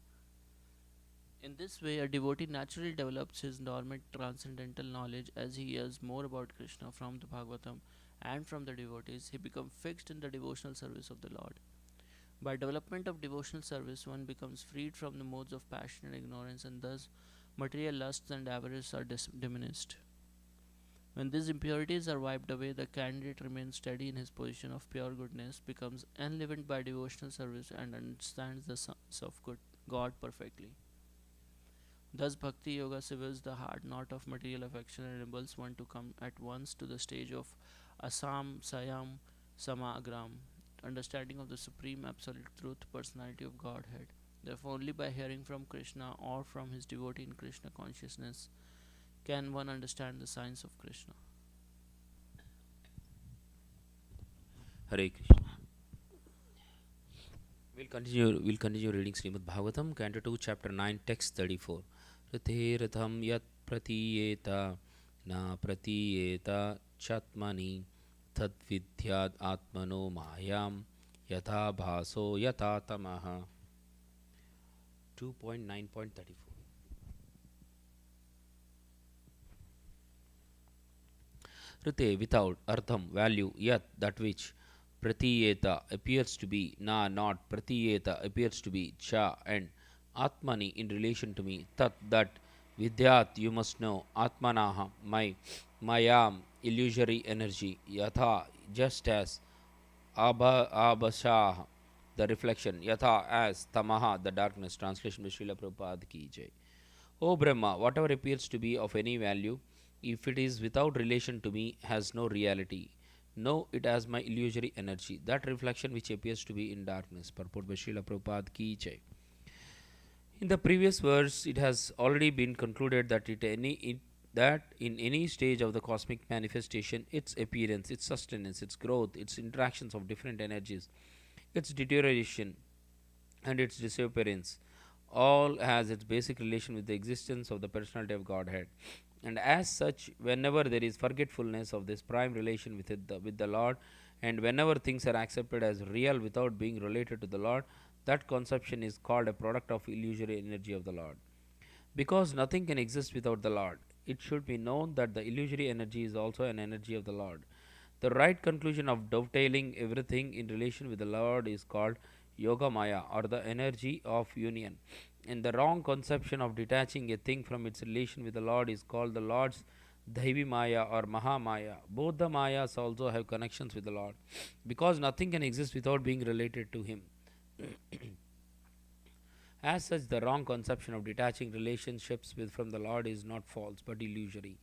In this way, a devotee naturally develops his dormant transcendental knowledge as he hears more about Krishna from the Bhagavatam and from the devotees. He becomes fixed in the devotional service of the Lord. By development of devotional service, one becomes freed from the modes of passion and ignorance, and thus material lusts and avarice are diminished. When these impurities are wiped away, the candidate remains steady in his position of pure goodness, becomes enlivened by devotional service, and understands the sons of God perfectly. Thus, Bhakti Yoga civils the hard knot of material affection and enables one to come at once to the stage of Asam Sayam Samagram, understanding of the supreme absolute truth, personality of Godhead. Therefore, only by hearing from Krishna or from his devotee in Krishna consciousness can one understand the science of Krishna. Hare Krishna. We'll continue reading Srimad Bhagavatam, Canto 2, Chapter 9, Text 34. Rithiratham yat pratiyeta na pratiyeta chatmani tad vidyad atmano mayam yatha bhaso yatha tamaha. 2.9.34. Rite, without, artham, value, yat, that which, pratiyeta, appears to be, na, not, pratiyeta, appears to be, cha, and atmani, in relation to me, tat, that, vidyat, you must know, atmanaha, my, mayam, illusory energy, yatha, just as, abhashah, the reflection, yatha, as, tamaha, the darkness. Translation by Srila Prabhupada ki jai. O Brahma, whatever appears to be of any value, if it is without relation to me, has no reality. Know it as my illusory energy, that reflection which appears to be in darkness. Purport by Srila Prabhupada ki jai. In the previous verse, it has already been concluded that that in any stage of the cosmic manifestation, its appearance, its sustenance, its growth, its interactions of different energies, its deterioration, and its disappearance, all has its basic relation with the existence of the personality of Godhead. And as such, whenever there is forgetfulness of this prime relation with the Lord, and whenever things are accepted as real without being related to the Lord, that conception is called a product of illusory energy of the Lord. Because nothing can exist without the Lord, it should be known that the illusory energy is also an energy of the Lord. The right conclusion of dovetailing everything in relation with the Lord is called Yoga Maya, or the energy of union. And the wrong conception of detaching a thing from its relation with the Lord is called the Lord's Daivi Maya or Maha Maya. Both the Mayas also have connections with the Lord, because nothing can exist without being related to Him. As such, the wrong conception of detaching relationships from the Lord is not false but illusory.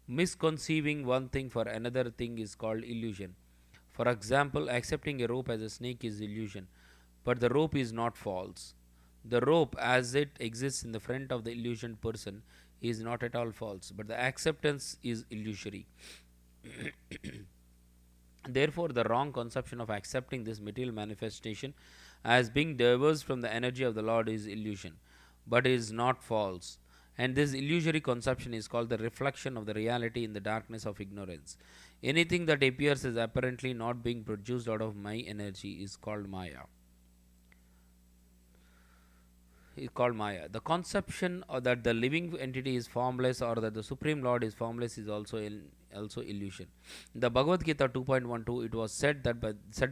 Misconceiving one thing for another thing is called illusion. For example, accepting a rope as a snake is illusion, but the rope is not false. The rope, as it exists in the front of the illusioned person, is not at all false, but the acceptance is illusory. Therefore, the wrong conception of accepting this material manifestation as being diverse from the energy of the Lord is illusion, but is not false. And this illusory conception is called the reflection of the reality in the darkness of ignorance. Anything that appears as apparently not being produced out of my energy is called Maya. The conception that the living entity is formless or that the Supreme Lord is formless is also illusion. In the Bhagavad Gita 2.12, it was said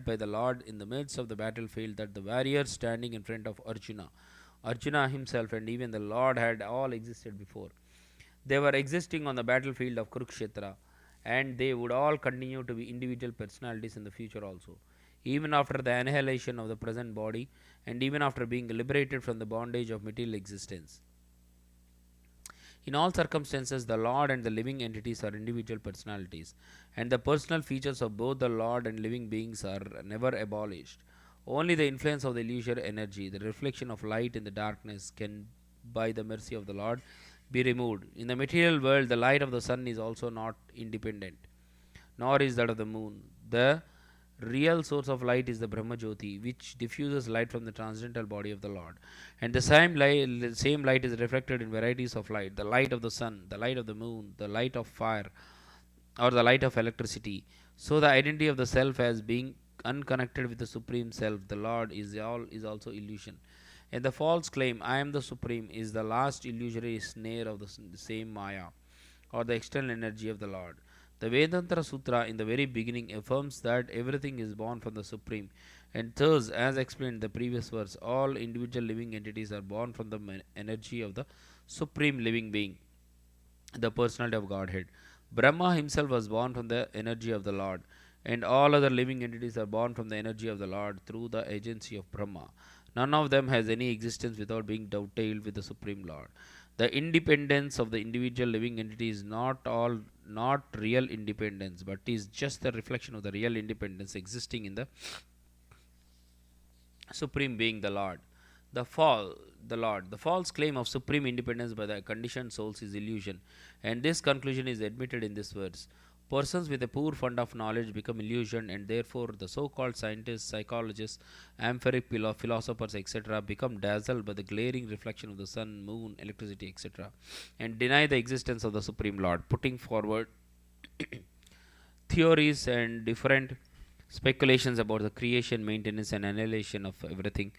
by the Lord in the midst of the battlefield that the warriors standing in front of Arjuna himself, and even the Lord had all existed before. They were existing on the battlefield of Kurukshetra, and they would all continue to be individual personalities in the future also, even after the annihilation of the present body, and even after being liberated from the bondage of material existence. In all circumstances, the Lord and the living entities are individual personalities, and the personal features of both the Lord and living beings are never abolished. Only the influence of the illusory energy, the reflection of light in the darkness, can, by the mercy of the Lord, be removed. In the material world, the light of the sun is also not independent, nor is that of the moon. The real source of light is the Brahma Jyoti, which diffuses light from the transcendental body of the Lord. And the same light is reflected in varieties of light: the light of the sun, the light of the moon, the light of fire, or the light of electricity. So the identity of the self as being unconnected with the Supreme Self, the Lord, is also illusion. And the false claim, I am the Supreme, is the last illusory snare of the same Maya, or the external energy of the Lord. The Vedanta Sutra in the very beginning affirms that everything is born from the Supreme, and thus, as explained in the previous verse, all individual living entities are born from the energy of the Supreme Living Being, the personality of Godhead. Brahma himself was born from the energy of the Lord, and all other living entities are born from the energy of the Lord through the agency of Brahma. None of them has any existence without being dovetailed with the Supreme Lord. The independence of the individual living entity is not real independence, but is just the reflection of the real independence existing in the Supreme Being, the Lord. The false claim of supreme independence by the conditioned souls is illusion, and this conclusion is admitted in this verse. Persons with a poor fund of knowledge become illusioned, and therefore the so-called scientists, psychologists, amphic philosophers, etc., become dazzled by the glaring reflection of the sun, moon, electricity, etc., and deny the existence of the Supreme Lord, putting forward theories and different speculations about the creation, maintenance, and annihilation of everything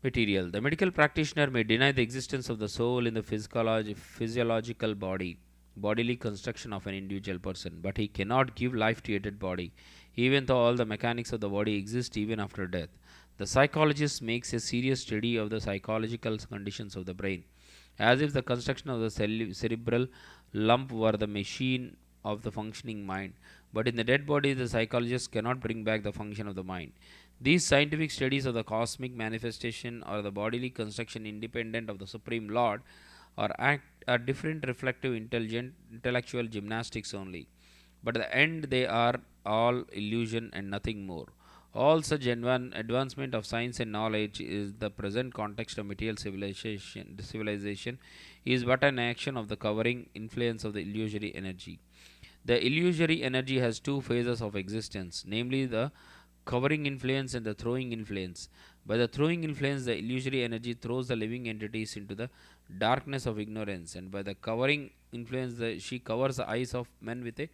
material. The medical practitioner may deny the existence of the soul in the physiological bodily construction of an individual person, but he cannot give life to a dead body, even though all the mechanics of the body exist even after death. The psychologist makes a serious study of the psychological conditions of the brain, as if the construction of the cerebral lump were the machine of the functioning mind, but in the dead body, the psychologist cannot bring back the function of the mind. These scientific studies of the cosmic manifestation or the bodily construction independent of the Supreme Lord are different reflective intellectual gymnastics only. But at the end, they are all illusion and nothing more. All such advancement of science and knowledge is the present context of material civilization is but an action of the covering influence of the illusory energy. The illusory energy has two phases of existence, namely the covering influence and the throwing influence. By the throwing influence, the illusory energy throws the living entities into the darkness of ignorance, and by the covering influence, she covers the eyes of men with a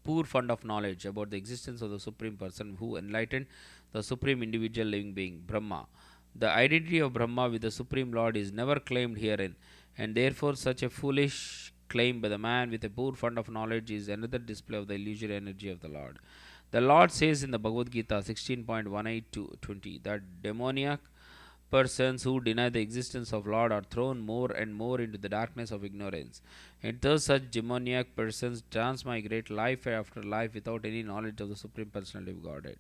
poor fund of knowledge about the existence of the Supreme Person who enlightened the Supreme Individual Living Being, Brahma. The identity of Brahma with the Supreme Lord is never claimed herein, and therefore such a foolish claim by the man with a poor fund of knowledge is another display of the illusory energy of the Lord. The Lord says in the Bhagavad Gita 16.18 to 20 that demoniac persons who deny the existence of Lord are thrown more and more into the darkness of ignorance. And thus such demoniac persons transmigrate life after life without any knowledge of the Supreme Personality of Godhead.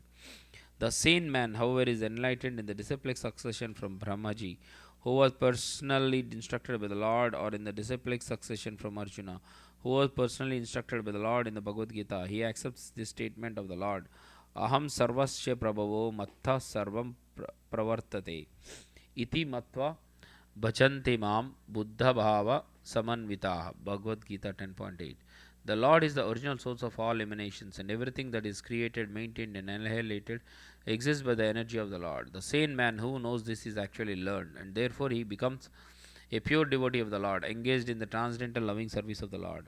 The sane man, however, is enlightened in the disciplic succession from Brahmaji, who was personally instructed by the Lord, or in the disciplic succession from Arjuna, who was personally instructed by the Lord in the Bhagavad Gita. He accepts this statement of the Lord: Aham sarvasya prabhavo mattha sarvam pravartate iti matva bhajanti mam buddha bhava samanvitaha. Bhagavad Gita 10.8. The Lord is the original source of all emanations, and everything that is created, maintained, and annihilated exists by the energy of the Lord. The sane man who knows this is actually learned, and therefore he becomes a pure devotee of the Lord, engaged in the transcendental loving service of the Lord.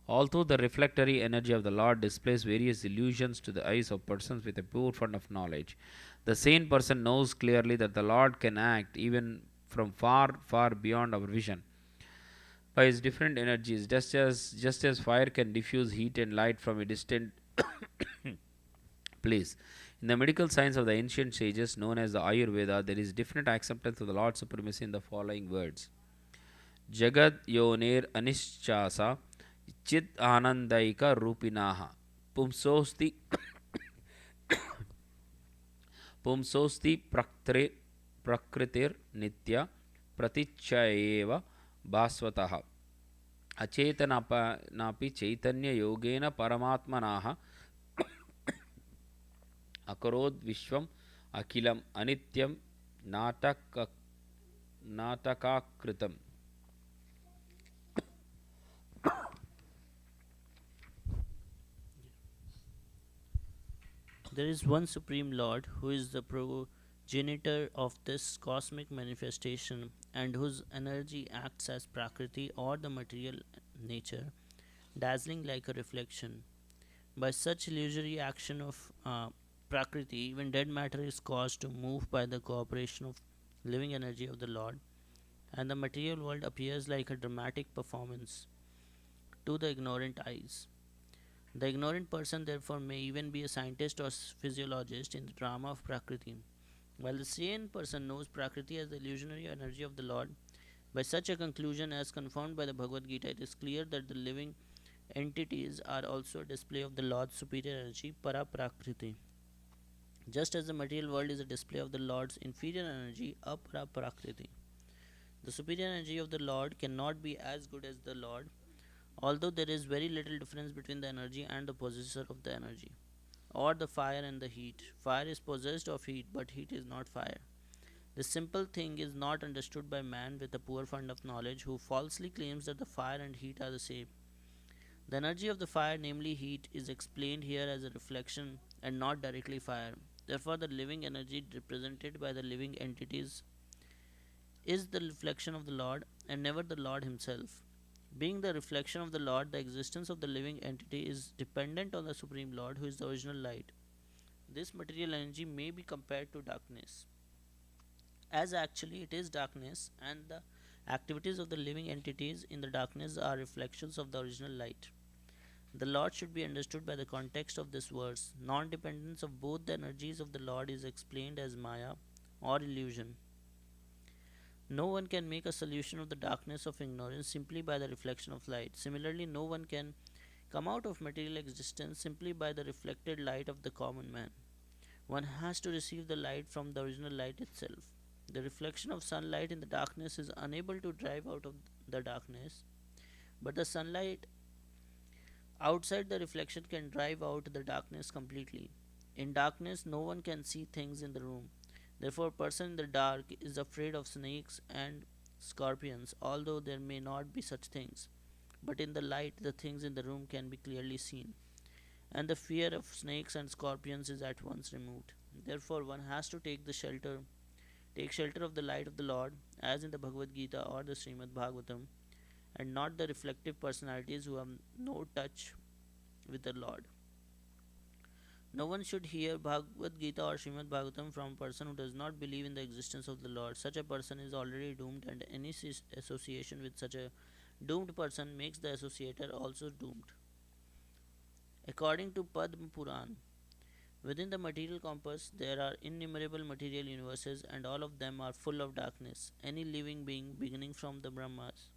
Although the reflectory energy of the Lord displays various illusions to the eyes of persons with a pure fund of knowledge, the sane person knows clearly that the Lord can act even from far, far beyond our vision by its different energies, just as fire can diffuse heat and light from a distant place. In the medical science of the ancient sages known as the Ayurveda, there is definite acceptance of the Lord's supremacy in the following words: Jagad Yonir Anishchasa Chit Anandaika Rupinaha Pumsosti Pumsosti Prakritir Nitya Pratichayeva Baswataha अचेतनापि चैतन्य योगेन परमात्मनाः अकरोद् विश्वम् अखिलम् अनित्यं नाटकाकृतम्. There is one Supreme Lord who is the progenitor of this cosmic manifestation and whose energy acts as Prakriti or the material nature, dazzling like a reflection. By such illusory action of Prakriti, even dead matter is caused to move by the cooperation of living energy of the Lord, and the material world appears like a dramatic performance to the ignorant eyes. The ignorant person, therefore, may even be a scientist or physiologist in the drama of Prakriti. While the sane person knows Prakriti as the illusionary energy of the Lord, by such a conclusion, as confirmed by the Bhagavad Gita, it is clear that the living entities are also a display of the Lord's superior energy, Para Prakriti. Just as the material world is a display of the Lord's inferior energy, Apara Prakriti. The superior energy of the Lord cannot be as good as the Lord, although there is very little difference between the energy and the possessor of the energy, or the fire and the heat. Fire is possessed of heat, but heat is not fire. This simple thing is not understood by man with a poor fund of knowledge who falsely claims that the fire and heat are the same. The energy of the fire, namely heat, is explained here as a reflection and not directly fire. Therefore, the living energy represented by the living entities is the reflection of the Lord and never the Lord himself. Being the reflection of the Lord, the existence of the living entity is dependent on the Supreme Lord, who is the original light. This material energy may be compared to darkness, as actually it is darkness, and the activities of the living entities in the darkness are reflections of the original light. The Lord should be understood by the context of this verse. Non dependence of both the energies of the Lord is explained as Maya or illusion. No one can make a solution of the darkness of ignorance simply by the reflection of light. Similarly, no one can come out of material existence simply by the reflected light of the common man. One has to receive the light from the original light itself. The reflection of sunlight in the darkness is unable to drive out of the darkness, but the sunlight outside the reflection can drive out the darkness completely. In darkness, no one can see things in the room. Therefore, a person in the dark is afraid of snakes and scorpions, although there may not be such things. But in the light, the things in the room can be clearly seen, and the fear of snakes and scorpions is at once removed. Therefore, one has to take shelter of the light of the Lord, as in the Bhagavad Gita or the Srimad Bhagavatam, and not the reflective personalities who have no touch with the Lord. No one should hear Bhagavad Gita or Srimad Bhagavatam from a person who does not believe in the existence of the Lord. Such a person is already doomed, and any association with such a doomed person makes the associator also doomed. According to Padma Puran, within the material compass there are innumerable material universes, and all of them are full of darkness. Any living being, beginning from the Brahmas,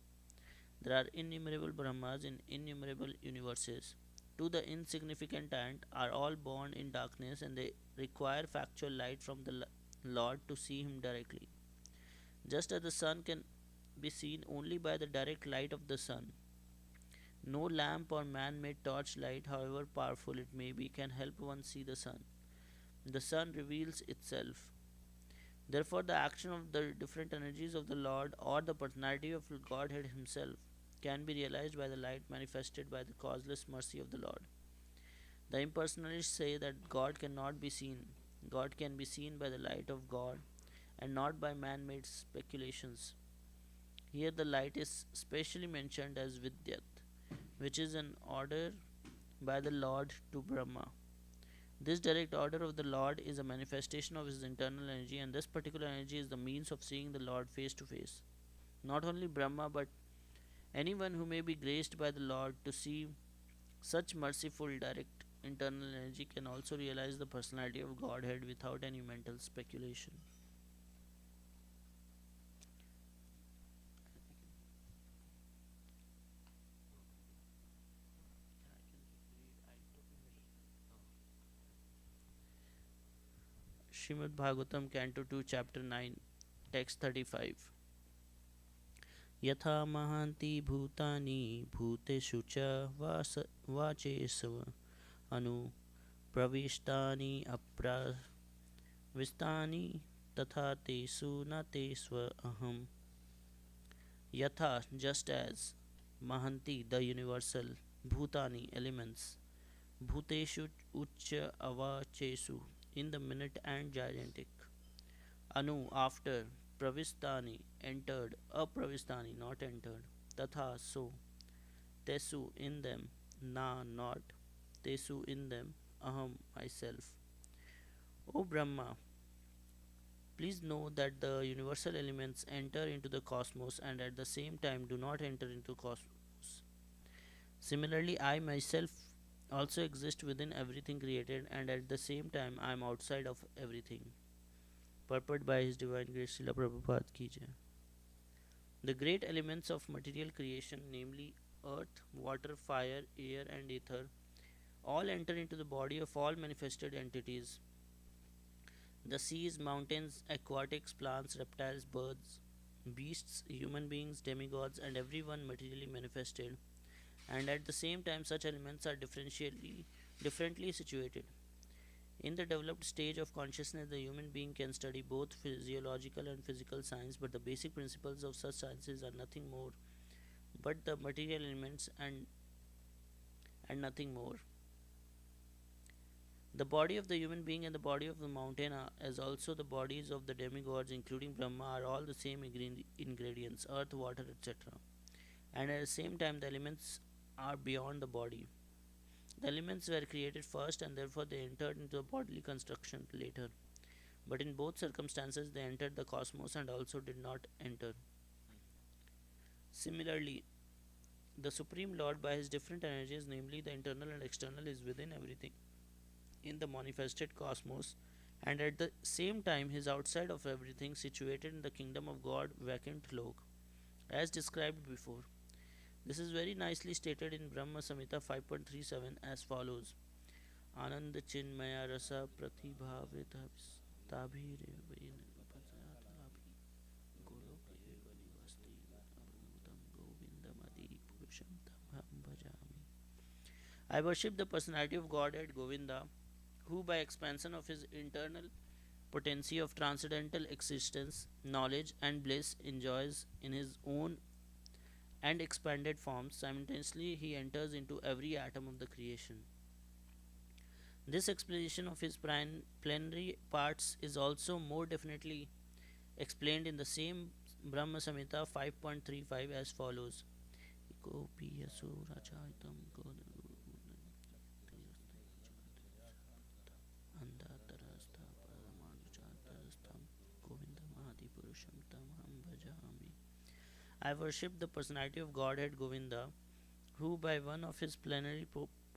there are innumerable Brahmas in innumerable universes. To the insignificant ant are all born in darkness, and they require factual light from the Lord to see Him directly. Just as the sun can be seen only by the direct light of the sun, no lamp or man made torchlight, however powerful it may be, can help one see the sun. The sun reveals itself. Therefore, the action of the different energies of the Lord or the personality of Godhead Himself can be realized by the light manifested by the causeless mercy of the Lord. The impersonalists say that God cannot be seen. God can be seen by the light of God and not by man made speculations. Here, the light is specially mentioned as Vidyat, which is an order by the Lord to Brahma. This direct order of the Lord is a manifestation of his internal energy, and this particular energy is the means of seeing the Lord face to face. Not only Brahma, but anyone who may be graced by the Lord to see such merciful direct internal energy can also realize the personality of Godhead without any mental speculation. Srimad Bhagavatam, Canto 2, Chapter 9, Text 35. यथा महान्ति भूतानि भूतेषु च वाचेषु अनु प्रविष्टानि अप्रविष्टानि तथा तेषु न तेष्व अहम्. Yatha, just as, Mahanti, the universal, Bhutani, elements, Bhuteshu Ucha Avachesu, in the minute and gigantic, Anu, after, Pravistani, entered, Apravistani, not entered, Tatha, so, Tesu, in them, Na, not, Tesu, in them, Aham, myself. O Brahma, please know that the universal elements enter into the cosmos and at the same time do not enter into cosmos. Similarly, I myself also exist within everything created, and at the same time I am outside of everything. Purport by His Divine Grace Srila Prabhupada Ki Jai. The great elements of material creation, namely earth, water, fire, air, and ether, all enter into the body of all manifested entities. The seas, mountains, aquatics, plants, reptiles, birds, beasts, human beings, demigods, and everyone materially manifested, and at the same time such elements are differently situated. In the developed stage of consciousness, the human being can study both physiological and physical science, but the basic principles of such sciences are nothing more but the material elements and nothing more. The body of the human being and the body of the mountain, as also the bodies of the demigods, including Brahma, are all the same ingredients, earth, water, etc. And at the same time, the elements are beyond the body. The elements were created first, and therefore they entered into the bodily construction later. But in both circumstances, they entered the cosmos and also did not enter. Similarly, the Supreme Lord, by his different energies, namely the internal and external, is within everything in the manifested cosmos, and at the same time he is outside of everything, situated in the kingdom of God, vacant lok, as described before. This is very nicely stated in Brahma Samhita 5.37 as follows: Anand Chinmaya Rasa Pratibhavita Tabhire I worship the personality of Godhead Govinda, who by expansion of his internal potency of transcendental existence, knowledge, and bliss enjoys in his own and expanded forms. Simultaneously, he enters into every atom of the creation. This explanation of his plenary parts is also more definitely explained in the same Brahma Samhita 5.35 as follows: I worship the personality of Godhead Govinda, who by one of his plenary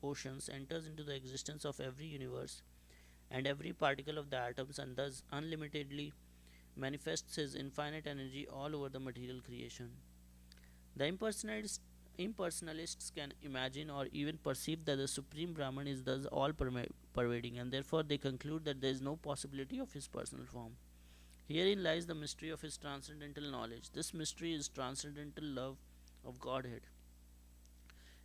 portions enters into the existence of every universe and every particle of the atoms, and thus unlimitedly manifests his infinite energy all over the material creation. The impersonalists can imagine or even perceive that the Supreme Brahman is thus all pervading, and therefore they conclude that there is no possibility of his personal form. Herein lies the mystery of his transcendental knowledge. This mystery is transcendental love of Godhead.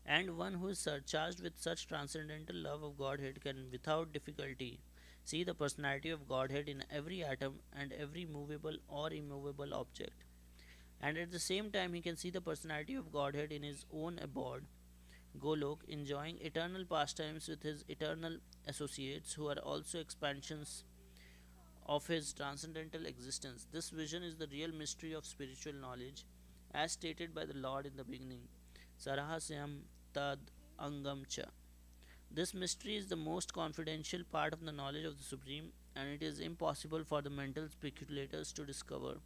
And one who is surcharged with such transcendental love of Godhead can without difficulty see the personality of Godhead in every atom and every movable or immovable object. And at the same time, he can see the personality of Godhead in his own abode, Golok, enjoying eternal pastimes with his eternal associates who are also expansions of his transcendental existence. This vision is the real mystery of spiritual knowledge, as stated by the Lord in the beginning. Sarahasyam tad angam cha. This mystery is the most confidential part of the knowledge of the Supreme, and it is impossible for the mental speculators to discover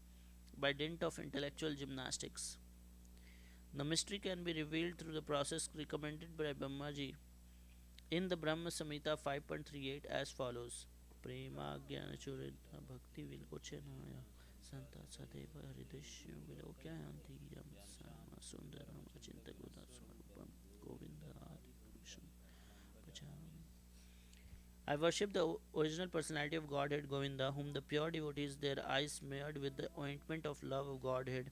by dint of intellectual gymnastics. The mystery can be revealed through the process recommended by Brahmaji in the Brahma Samhita 5.38 as follows: Prema Jnana Churita Bhakti Vilochanaya Santa Sadeva Hridishya Vilokyanti Yam Sama Sundaram Achinta Goda Swarupam Govinda Adi Purusham Pachami. I worship the original personality of Godhead Govinda, whom the pure devotees, their eyes smeared with the ointment of love of Godhead,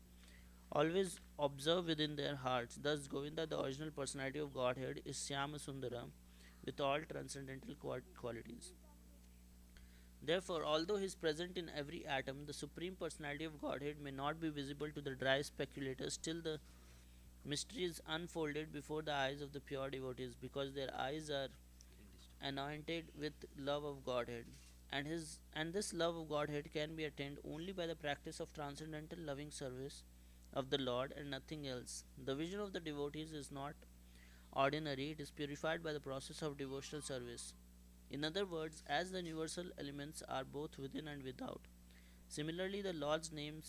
always observe within their hearts. Thus, Govinda, the original personality of Godhead, is Syama Sundara with all transcendental qualities. Therefore, although he is present in every atom, the Supreme Personality of Godhead may not be visible to the dry speculators till the mystery is unfolded before the eyes of the pure devotees, because their eyes are anointed with love of Godhead. And this love of Godhead can be attained only by the practice of transcendental loving service of the Lord and nothing else. The vision of the devotees is not ordinary, it is purified by the process of devotional service. In other words, as the universal elements are both within and without, similarly the Lord's name,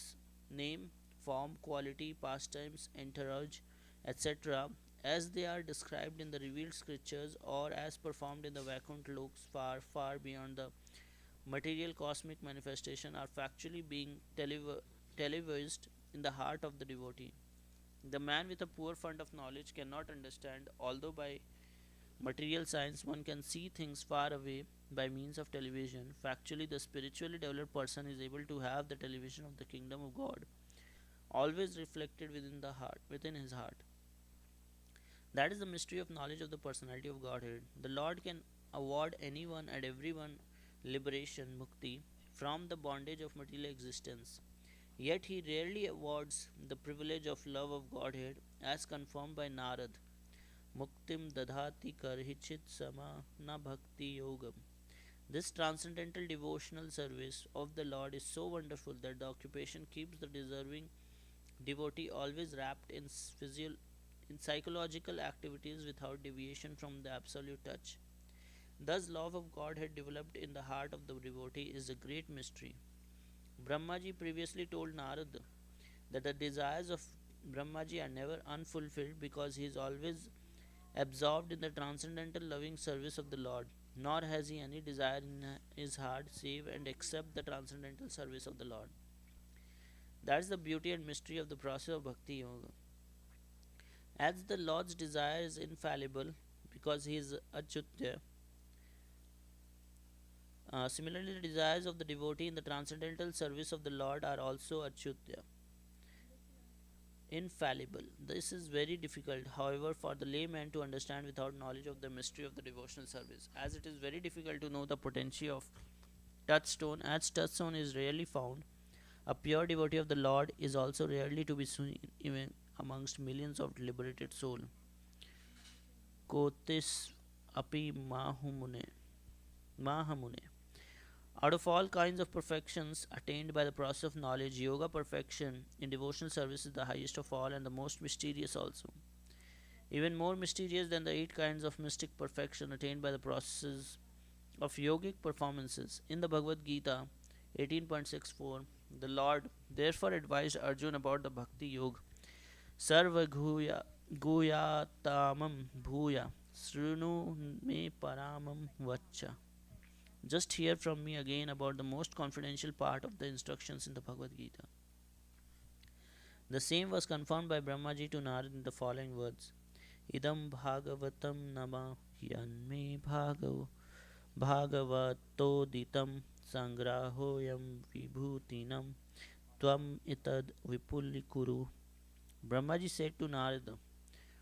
form, quality, pastimes, entourage, etc., as they are described in the revealed scriptures or as performed in the Vaikuntha loks far, far beyond the material cosmic manifestation, are factually being televised in the heart of the devotee. The man with a poor fund of knowledge cannot understand, although by material science one can see things far away by means of television. Factually, the spiritually developed person is able to have the television of the kingdom of God always reflected within his heart. That is the mystery of knowledge of the personality of Godhead. The Lord can award anyone and everyone liberation, mukti, from the bondage of material existence. Yet he rarely awards the privilege of love of Godhead as confirmed by Narad. Muktim dadhati karhichit sama na bhakti yogam. This transcendental devotional service of the Lord is so wonderful that the occupation keeps the deserving devotee always wrapped in psychological activities without deviation from the absolute touch. Thus, love of Godhead developed in the heart of the devotee is a great mystery. Brahmaji previously told Narada that the desires of Brahmaji are never unfulfilled because he is always absorbed in the transcendental loving service of the Lord, nor has he any desire in his heart save and except the transcendental service of the Lord. That is the beauty and mystery of the process of Bhakti Yoga. As the Lord's desire is infallible because he is Achyutya, similarly, the desires of the devotee in the transcendental service of the Lord are also Achyutya, infallible. This is very difficult, however, for the layman to understand without knowledge of the mystery of the devotional service, as it is very difficult to know the potency of touchstone, as touchstone is rarely found. A pure devotee of the Lord is also rarely to be seen even amongst millions of liberated souls. Kotis api mahamune. Out of all kinds of perfections attained by the process of knowledge, yoga perfection in devotional service is the highest of all and the most mysterious also. Even more mysterious than the 8 kinds of mystic perfection attained by the processes of yogic performances. In the Bhagavad Gita 18.64, the Lord therefore advised Arjuna about the Bhakti Yoga. Sarva guyatamam bhuya srunu me paramam vacha. Just hear from me again about the most confidential part of the instructions in the Bhagavad Gita. The same was confirmed by Brahmaji to Narad in the following words: Idam bhagavatam nama yanme bhagavatoditam sangrahoyam vibhutinam tvam itad vipulikuru. Brahmaji said to Narada,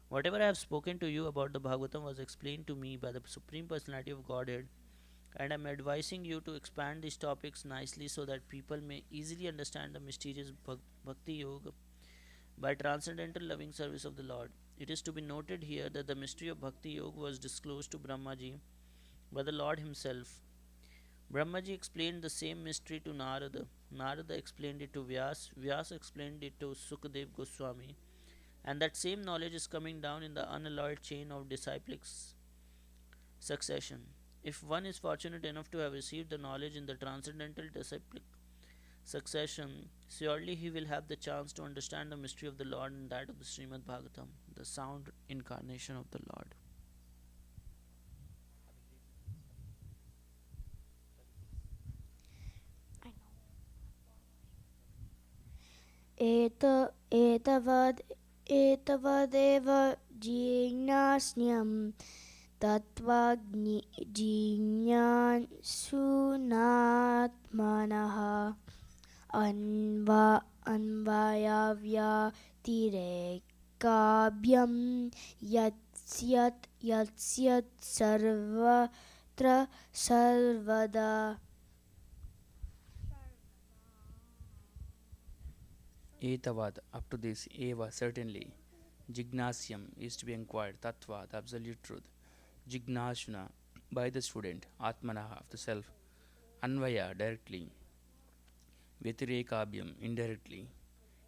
whatever I have spoken to you about the Bhagavatam was explained to me by the Supreme Personality of Godhead, and I am advising you to expand these topics nicely so that people may easily understand the mysterious Bhakti Yoga by transcendental loving service of the Lord. It is to be noted here that the mystery of Bhakti Yoga was disclosed to Brahmaji by the Lord Himself. Brahmaji explained the same mystery to Narada. Narada explained it to Vyas. Vyas explained it to Sukadev Goswami. And that same knowledge is coming down in the unalloyed chain of disciplic succession. If one is fortunate enough to have received the knowledge in the transcendental disciplic succession, surely he will have the chance to understand the mystery of the Lord and that of the Srimad Bhagavatam, the sound incarnation of the Lord. एतवद् एतवदेव जिज्ञास्यं तत्त्वजिज्ञासुनात्मनः अन्वयाव्यतिरेकाभ्यं यत्स्यत् सर्वत्र सर्वदा. Etavad, up to this, eva, certainly. Jignasyam is to be inquired, tattva, the absolute truth. Jignashuna, by the student, atmanaha, of the self. Anvaya, directly. Vyatirekabhyam, indirectly.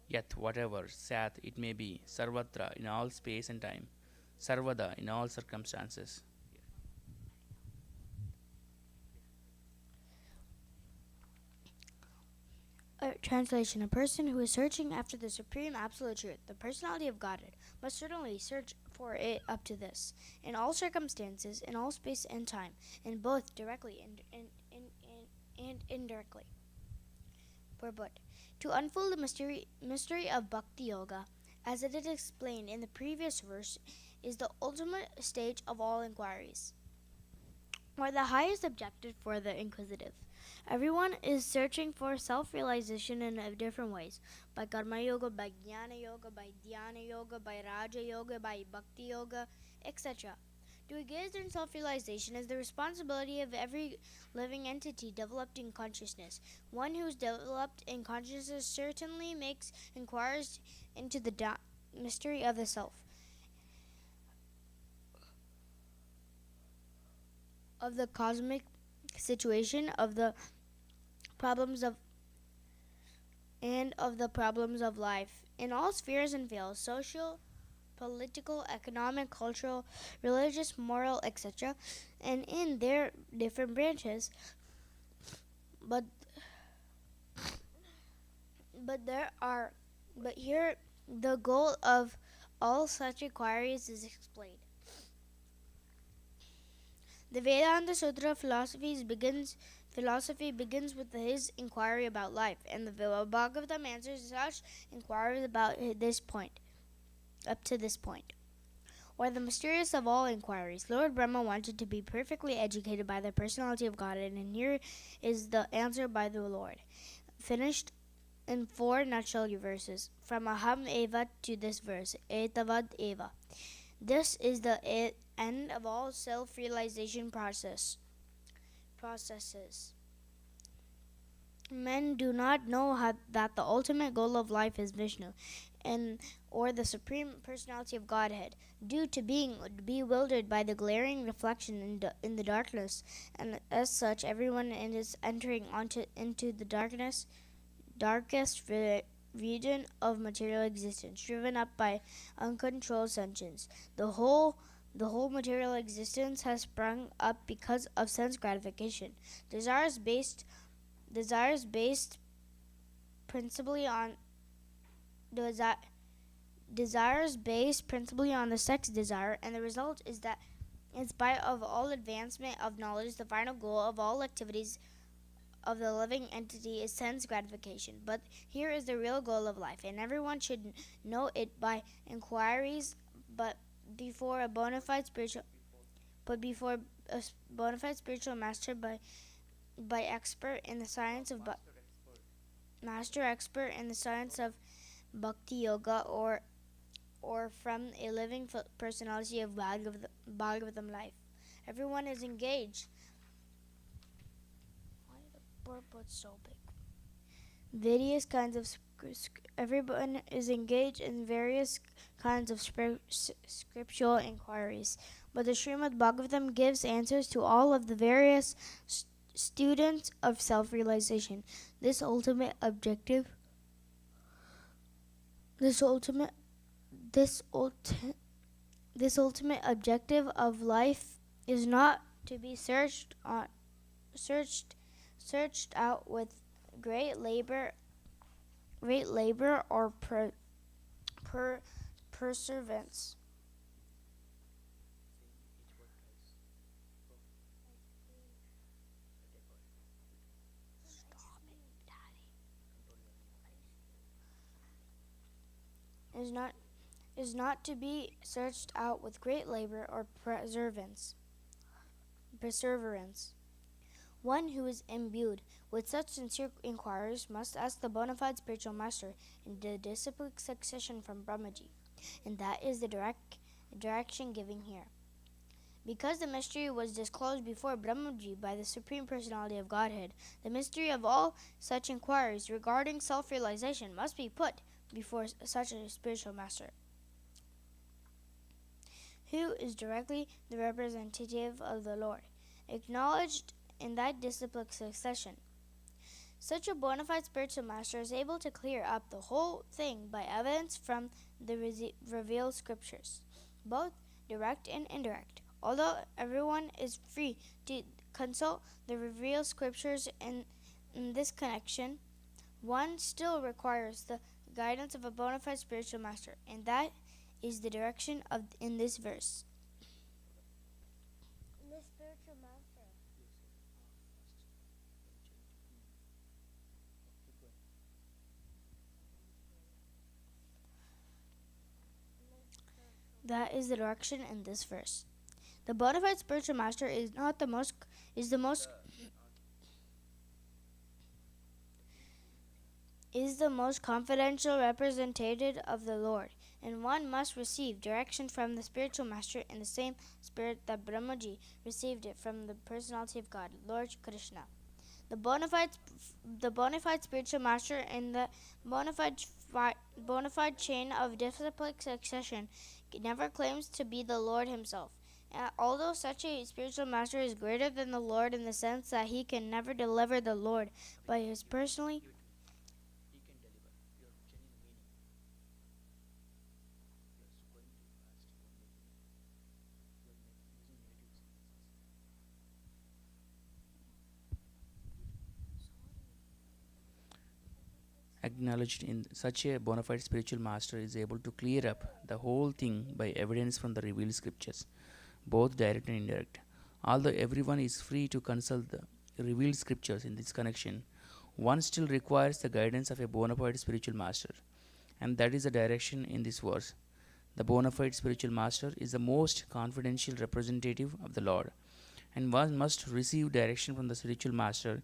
Yet, whatever, sat, it may be, sarvatra, in all space and time. Sarvada, in all circumstances. Translation: a person who is searching after the supreme absolute truth, the personality of Godhead, must certainly search for it up to this, in all circumstances, in all space and time, in both directly and indirectly. Purport: to unfold the mystery of Bhakti Yoga, as it is explained in the previous verse, is the ultimate stage of all inquiries, or the highest objective for the inquisitive. Everyone is searching for self-realization in different ways, by Karma Yoga, by Jnana Yoga, by Dhyana Yoga, by Raja Yoga, by Bhakti Yoga, etc. To engage in self-realization is the responsibility of every living entity developed in consciousness. One who is developed in consciousness certainly makes inquiries into the mystery of the self, of the cosmic situation, of the problems of life in all spheres and fields: social, political, economic, cultural, religious, moral, etc., and in their different branches. But here the goal of all such inquiries is explained. The Vedanta Sutra philosophy begins with his inquiry about life, and the Bhagavatam answers such inquiries about this point, up to this point. or the mysterious of all inquiries. Lord Brahma wanted to be perfectly educated by the personality of Godhead, and here is the answer by the Lord, finished in 4 nutshell verses, from Aham Eva to this verse, Etavad Eva. This is the end of all self-realization processes. Men do not know that the ultimate goal of life is Vishnu, or the Supreme Personality of Godhead, due to being bewildered by the glaring reflection in the darkness, and as such, everyone is entering into the darkest region of material existence, driven up by uncontrolled senses. The whole material existence has sprung up because of sense gratification. Desires based principally on desires based principally on the sex desire, and the result is that, in spite of all advancement of knowledge, the final goal of all activities of the living entity is sense gratification. But here is the real goal of life, and everyone should know it by inquiries, but before a bona fide spiritual master, by expert in the science of master expert in the science of bhakti yoga, or from a living personality of Bhagavatam life. Everyone is engaged. Why are the purports so big? Various kinds of everyone is engaged in various kinds of scriptural inquiries, but the Srimad Bhagavatam gives answers to all of the various students of self-realization. This ultimate objective of life is not to be searched out with great labor or perseverance. Is not to be searched out with great labor or perseverance. One who is imbued with such sincere inquiries must ask the bona fide spiritual master in the disciplic succession from Brahmaji, and that is the direction given here. Because the mystery was disclosed before Brahmaji by the Supreme Personality of Godhead, the mystery of all such inquiries regarding self-realization must be put before such a spiritual master, who is directly the representative of the Lord, acknowledged in that disciplic succession. Such a bona fide spiritual master is able to clear up the whole thing by evidence from the revealed scriptures, both direct and indirect. Although everyone is free to consult the revealed scriptures in this connection, one still requires the guidance of a bona fide spiritual master, and that is the direction in this verse. The spiritual master. That is the direction in this verse. The bona fide spiritual master is the most confidential representative of the Lord, and one must receive direction from the spiritual master in the same spirit that Brahmaji received it from the personality of God, Lord Krishna. The bona fide spiritual master in the bona fide chain of disciplic succession never claims to be the Lord himself. Although such a spiritual master is greater than the Lord in the sense that he can never deliver the Lord by his personally acknowledged in such a bona fide spiritual master is able to clear up the whole thing by evidence from the revealed scriptures, both direct and indirect. Although everyone is free to consult the revealed scriptures in this connection, one still requires the guidance of a bona fide spiritual master, and that is the direction in this verse. The bona fide spiritual master is the most confidential representative of the Lord, and one must receive direction from the spiritual master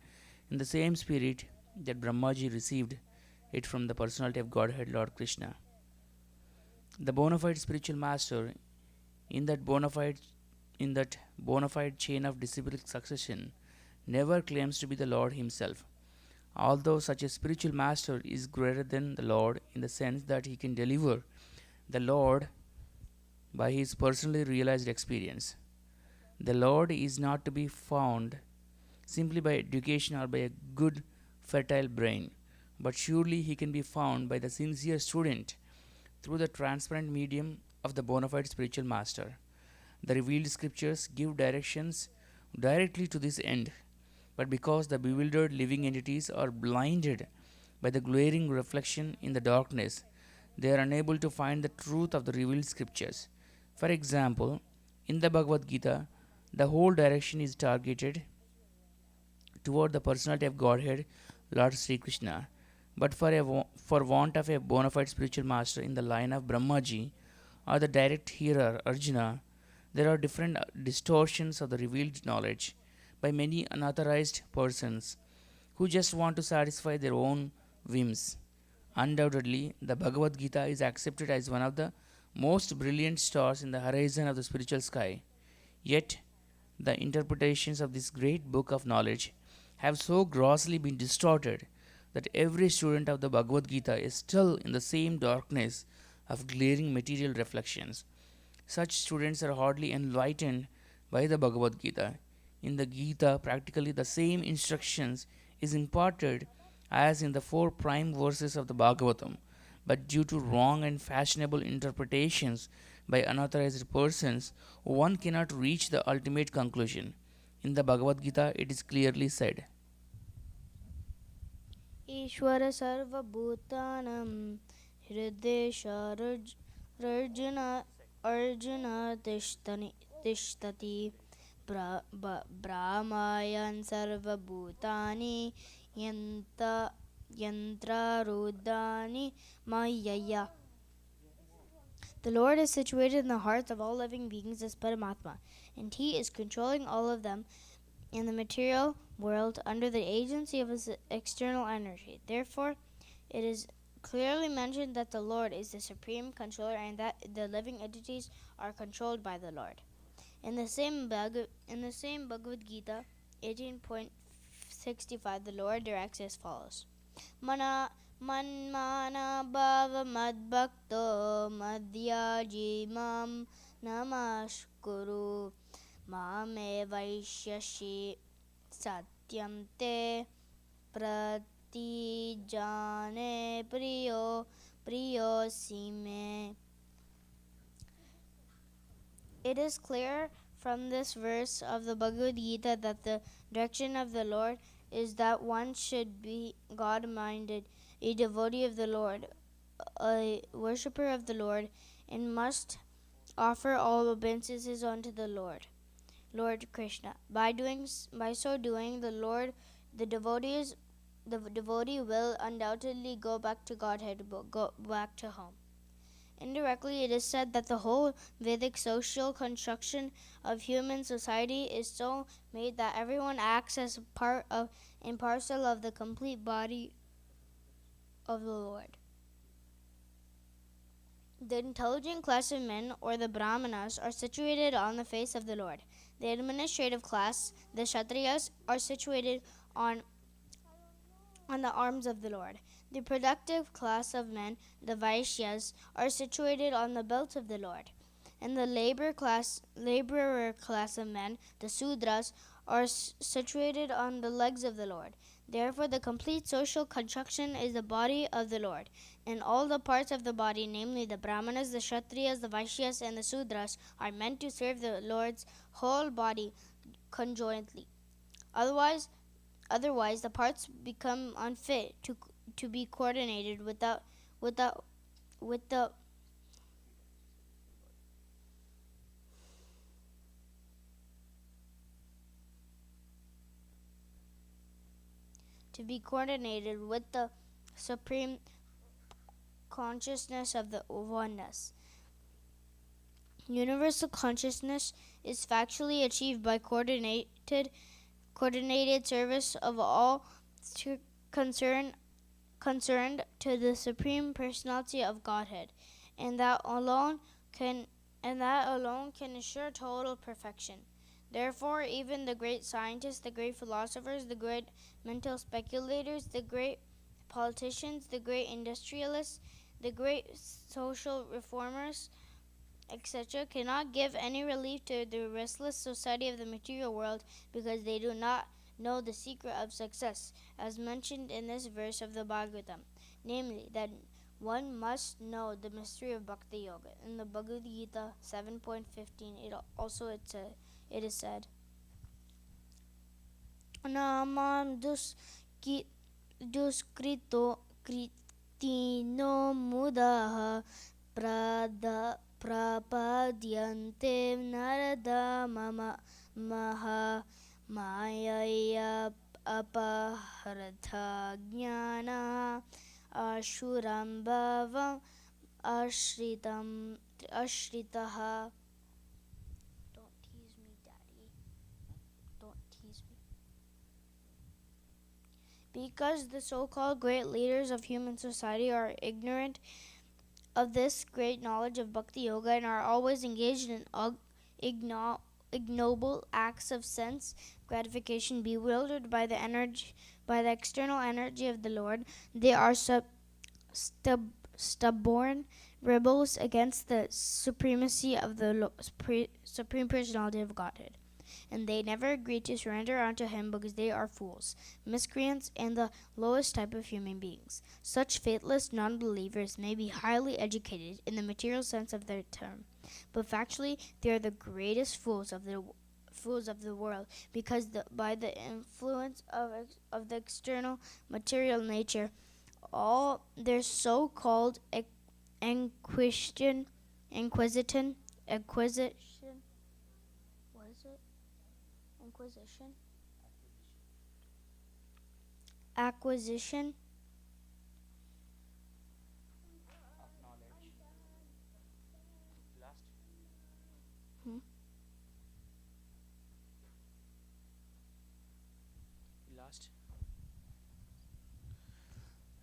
in the same spirit that Brahmaji received it from the personality of Godhead Lord Krishna. The bona fide spiritual master in that bona fide chain of disciplic succession never claims to be the Lord himself, although such a spiritual master is greater than the Lord in the sense that he can deliver the Lord by his personally realized experience. The Lord is not to be found simply by education or by a good, fertile brain, but surely he can be found by the sincere student through the transparent medium of the bona fide spiritual master. The revealed scriptures give directions directly to this end, but because the bewildered living entities are blinded by the glaring reflection in the darkness, they are unable to find the truth of the revealed scriptures. For example, in the Bhagavad Gita, the whole direction is targeted toward the personality of Godhead, Lord Sri Krishna. But for want of a bona fide spiritual master in the line of Brahmaji or the direct hearer Arjuna, there are different distortions of the revealed knowledge by many unauthorized persons who just want to satisfy their own whims. Undoubtedly, the Bhagavad Gita is accepted as one of the most brilliant stars in the horizon of the spiritual sky. Yet, the interpretations of this great book of knowledge have so grossly been distorted that every student of the Bhagavad Gita is still in the same darkness of glaring material reflections. Such students are hardly enlightened by the Bhagavad Gita. In the Gita, practically the same instructions is imparted as in the four prime verses of the Bhagavatam, but due to wrong and fashionable interpretations by unauthorized persons, one cannot reach the ultimate conclusion. In the Bhagavad Gita, it is clearly said, ईश्वर सर्वभूतानां हृदयेशार्जुन अर्जुन तिष्ठति भ्रामायन् सर्वभूतानि यन्त्रारूढानि मय्यया. The Lord is situated in the hearts of all living beings as Paramatma, and He is controlling all of them in the material world under the agency of His external energy. Therefore, it is clearly mentioned that the Lord is the supreme controller and that the living entities are controlled by the Lord. In the same Bhagavad Gita 18.65, the Lord directs as follows: Manmana bhava madbhakto madhyaji mam namashkuru mame vaishyashi satyam te pratijane priyo sime. It is clear from this verse of the Bhagavad Gita that the direction of the Lord is that one should be God-minded, a devotee of the Lord, a worshipper of the Lord, and must offer all obeisances unto the Lord Krishna. By so doing, the devotee will undoubtedly go back to Godhead, go back to home. Indirectly, it is said that the whole Vedic social construction of human society is so made that everyone acts as part of and parcel of the complete body of the Lord. The intelligent class of men, or the Brahmanas, are situated on the face of the Lord. The administrative class, the Kshatriyas, are situated on the arms of the Lord. The productive class of men, the Vaishyas, are situated on the belt of the Lord. And the laborer class of men, the Sudras, are situated on the legs of the Lord. Therefore, the complete social construction is the body of the Lord. And all the parts of the body, namely the Brahmanas, the Kshatriyas, the Vaishyas, and the Sudras, are meant to serve the Lord's whole body conjointly. Otherwise, the parts become unfit to be coordinated with the supreme consciousness of the oneness. Universal consciousness is factually achieved by coordinated service of all concerned to the Supreme Personality of Godhead, and that alone can assure total perfection. Therefore, even the great scientists, the great philosophers, the great mental speculators, the great politicians, the great industrialists, the great social reformers, etc., cannot give any relief to the restless society of the material world, because they do not know the secret of success, as mentioned in this verse of the Bhagavatam, namely that one must know the mystery of Bhakti Yoga. In the Bhagavad Gita 7.15, it is said, Namam duskrito kritino mudaha prapadyante narada maha mayaya apaharatha jnana ashuram bhavam ashritaha. Don't tease me, Daddy. Don't tease me. Because the so-called great leaders of human society are ignorant of this great knowledge of Bhakti Yoga and are always engaged in ignoble acts of sense gratification, bewildered by the external energy of the Lord, they are stubborn rebels against the supremacy of the Supreme Personality of Godhead. And they never agree to surrender unto him, because they are fools, miscreants, and the lowest type of human beings. Such faithless non-believers may be highly educated in the material sense of their term, but factually they are the greatest fools of the world, because by the influence of the external material nature, all their so-called inquisition, what is it? Acquisition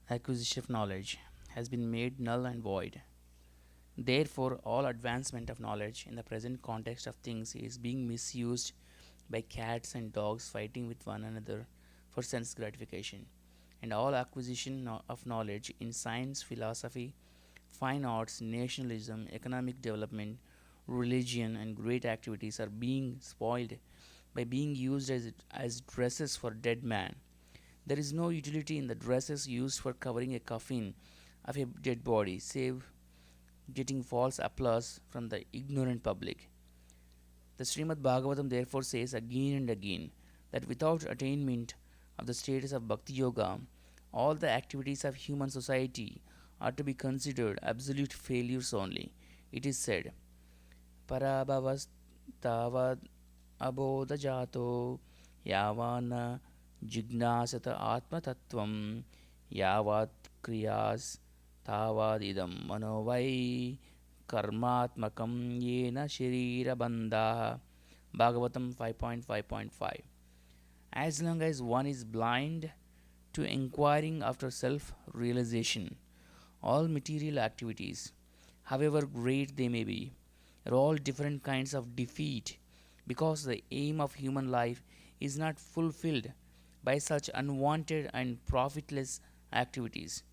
Acquisition of knowledge has been made null and void. Therefore, all advancement of knowledge in the present context of things is being misused by cats and dogs fighting with one another for sense gratification. And all acquisition of knowledge in science, philosophy, fine arts, nationalism, economic development, religion, and great activities are being spoiled by being used as dresses for dead man. There is no utility in the dresses used for covering a coffin of a dead body, save getting false applause from the ignorant public. The Srimad Bhagavatam therefore says again and again that without attainment of the status of Bhakti Yoga, all the activities of human society are to be considered absolute failures only. It is said, Parabhavas tavad abodhajato yavana jignasata atma tattvam yavat kriyas tavad idam manovai karmatmakam yena sharira bandha. Bhagavatam 5.5.5. As long as one is blind to inquiring after self realization, all material activities, however great they may be, are all different kinds of defeat, because the aim of human life is not fulfilled by such unwanted and profitless activities.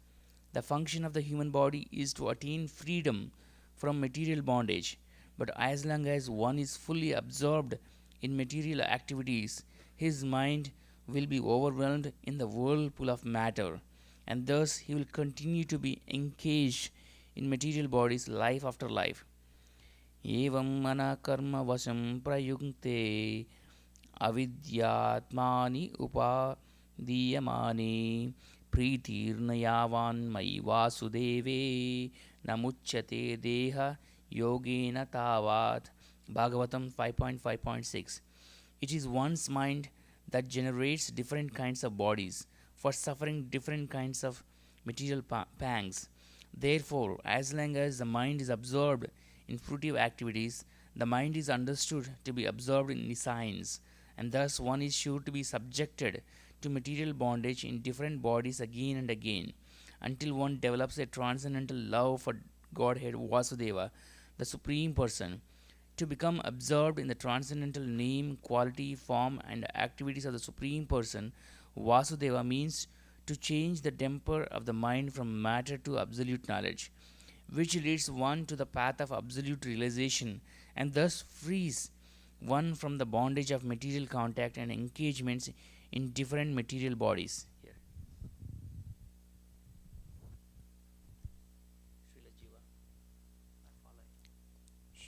The function of the human body is to attain freedom from material bondage, but as long as one is fully absorbed in material activities, his mind will be overwhelmed in the whirlpool of matter, and thus he will continue to be engaged in material bodies life after life. एवं मनकर्म वशं प्रयुक्ते अविद्यात्मानि उपादीयमाने प्रीतिर्न यावान्मयि वासुदेवे न मुच्यते देह योगेन तावत्. Bhagavatam 5.5.6. It is one's mind that generates different kinds of bodies for suffering different kinds of material pangs. Therefore, as long as the mind is absorbed in fruitive activities, the mind is understood to be absorbed in nescience, and thus one is sure to be subjected to material bondage in different bodies again and again, until one develops a transcendental love for Godhead Vasudeva, the Supreme Person. To become absorbed in the transcendental name, quality, form, and activities of the Supreme Person, Vasudeva, means to change the temper of the mind from matter to absolute knowledge, which leads one to the path of absolute realization and thus frees one from the bondage of material contact and engagements in different material bodies.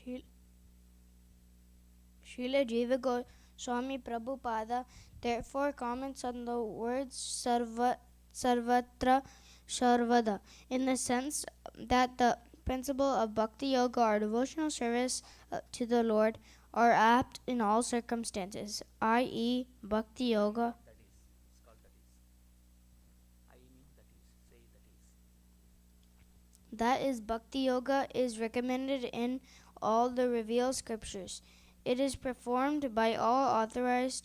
Here. Srila Srila Jiva Goswami Prabhupada therefore comments on the words Sarvatra Sarvada in the sense that the principle of bhakti yoga or devotional service to the Lord are apt in all circumstances, i.e., bhakti yoga. That is, bhakti yoga is recommended in all the revealed scriptures. It is performed by all authorities.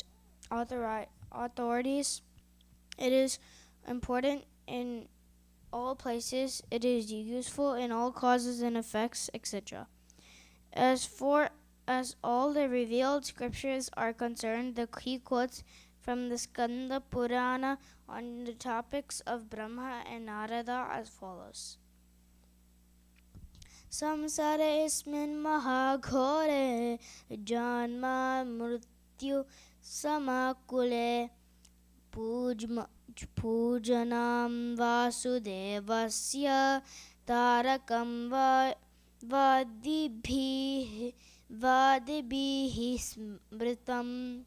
It is important in all places. It is useful in all causes and effects, etc. As far as all the revealed scriptures are concerned, he quotes from the Skanda Purana on the topics of Brahma and Narada as follows. Samsaresmin mahaghore janma mrityu samakule pujanam vasudevasya tarakam vadibhi smritam.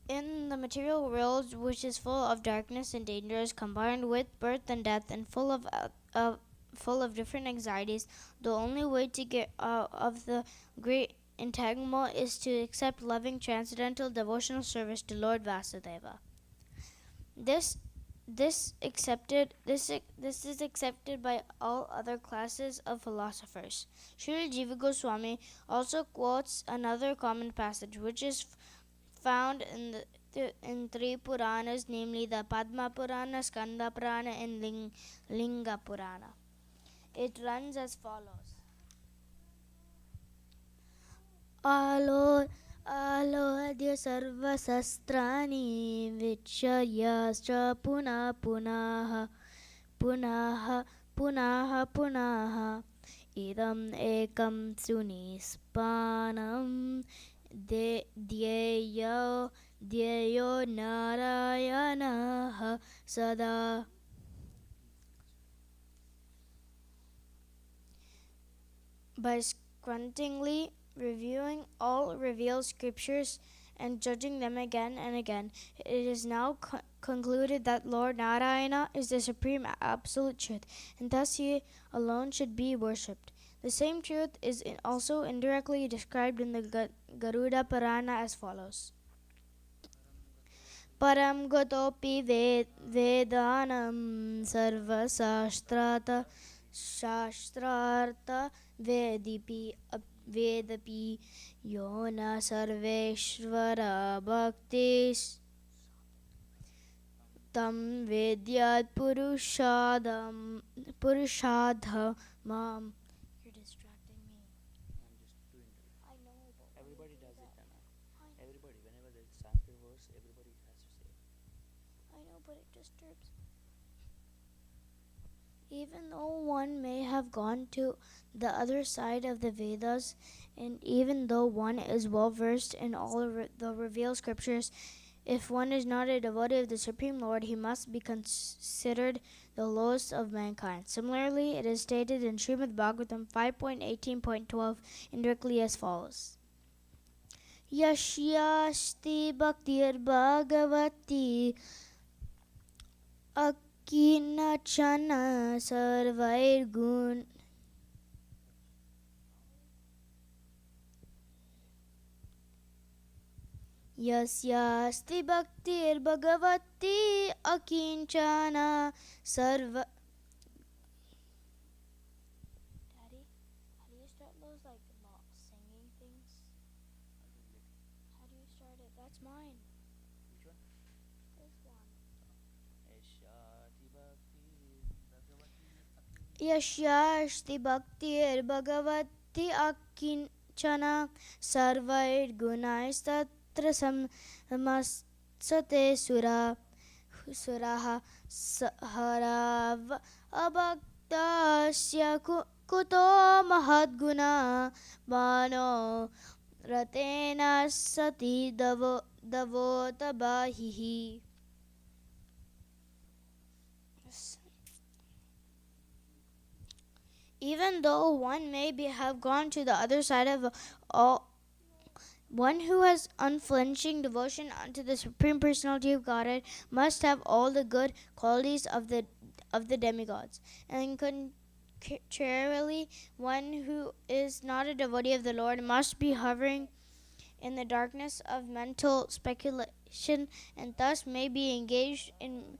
In the material world, which is full of darkness and dangers, combined with birth and death, and full of different anxieties, the only way to get out of the great entanglement is to accept loving transcendental devotional service to Lord Vasudeva. This is accepted by all other classes of philosophers. Srila Jiva Goswami also quotes another common passage, which is found in three Puranas, namely the Padma Purana, Skanda Purana, and Linga Purana. It runs as follows. Alodya sarva sastrani vichyascha punaha idam ekam sunispanam dhyeyo narayana sada. By scrutinizingly reviewing all revealed scriptures and judging them again and again, it is now concluded that Lord Narayana is the supreme absolute truth, and thus he alone should be worshipped. The same truth is also indirectly described in the Garuda Purana as follows. Param gotopi vedanam sarva shastrartha vedapi yona sarveshvara bhaktis tam vedyat purushadhamam. You're distracting me. I'm just doing it. I know, but Everybody does it, Dana. Everybody, whenever there's Sanskrit verse, everybody has to say it. I know, but it disturbs me. Even though one may have gone to the other side of the Vedas, and even though one is well versed in all the revealed scriptures, if one is not a devotee of the Supreme Lord, he must be considered the lowest of mankind. Similarly, it is stated in Srimad Bhagavatam 5.18.12 indirectly as follows. Yashyasti bhaktir bhagavati akinachana sarvairgun. Yasyasti bhaktir bhagavati akinchana sarva. Daddy? यस्यास्ति भक्तिर्भगवति अकिञ्चन सर्वैर्गुणैस्तत्र समस्ते सुराः हराव अभक्तस्य कुतो महद्गुणा मानो रतेन सति दवोतबाहिः. Even though one may have gone to the other side of all, one who has unflinching devotion unto the Supreme Personality of Godhead must have all the good qualities of the demigods. And contrarily, one who is not a devotee of the Lord must be hovering in the darkness of mental speculation, and thus may be engaged in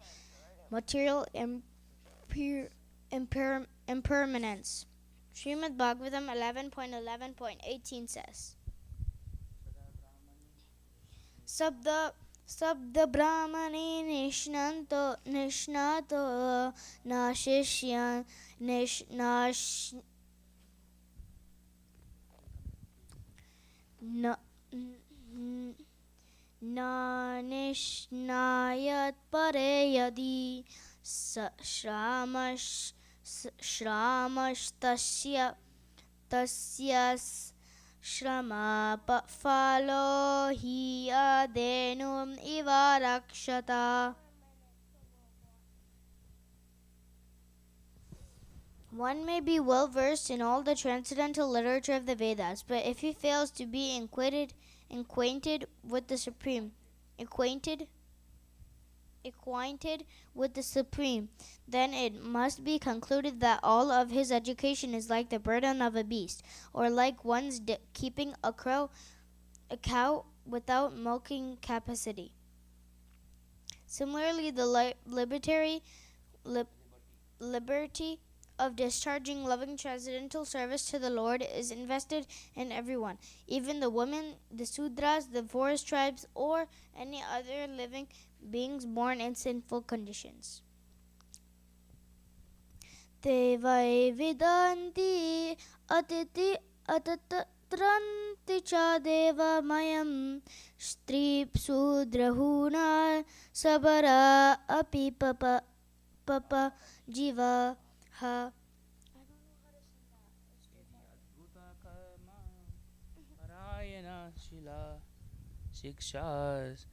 material impermanence. Srimad Bhagavatam 11.11.18 says, Sabda Brahmani Nishnato Nashishyan Nishnayat Pare Yadi Shramash Tasya Shrama Falo Hi Adenum Iva Rakshata. One may be well versed in all the transcendental literature of the Vedas, but if he fails to be acquainted with the Supreme, then it must be concluded that all of his education is like the burden of a beast, or like one's keeping a cow without milking capacity. Similarly, the liberty of discharging loving transcendental service to the Lord is invested in everyone, even the women, the Sudras, the forest tribes, or any other living beings born in sinful conditions. Te vai vidanti atiti atatranti cha deva mayam strip sudrahuna sabara api papa jiva ha. Shikshas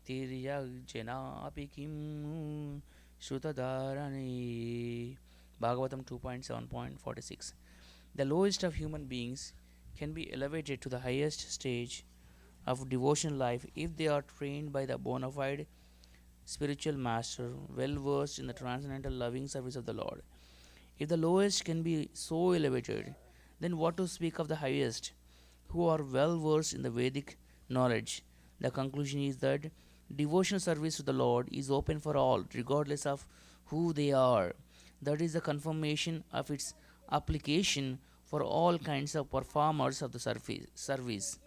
Tiryajana api kimu Shrutadharani. Bhagavatam 2.7.46. The lowest of human beings can be elevated to the highest stage of devotional life if they are trained by the bona fide spiritual master, well versed in the transcendental loving service of the Lord. If the lowest can be so elevated, then what to speak of the highest, who are well versed in the Vedic knowledge? The conclusion is that devotional service to the Lord is open for all, regardless of who they are. That is the confirmation of its application for all kinds of performers of the service.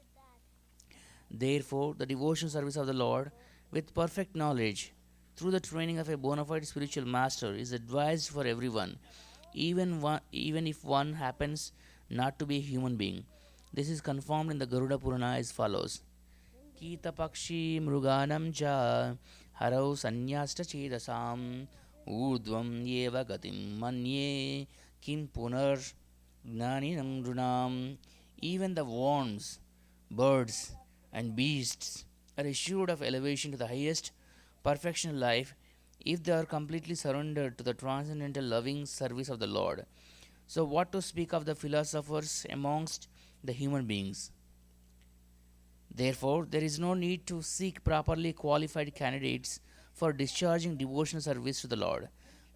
Therefore, the devotional service of the Lord with perfect knowledge through the training of a bona fide spiritual master is advised for everyone, even if one happens not to be a human being. This is confirmed in the Garuda Purana as follows. Kita Pakshi Mruganam Cha Harau Sanyasta Chedasam Urdvam Yeva Gatim Manye Kim Punar Gnaninam Runam. Even the worms, birds, and beasts are assured of elevation to the highest perfection of life if they are completely surrendered to the transcendental loving service of the Lord. So, what to speak of the philosophers amongst the human beings? Therefore, there is no need to seek properly qualified candidates for discharging devotional service to the Lord.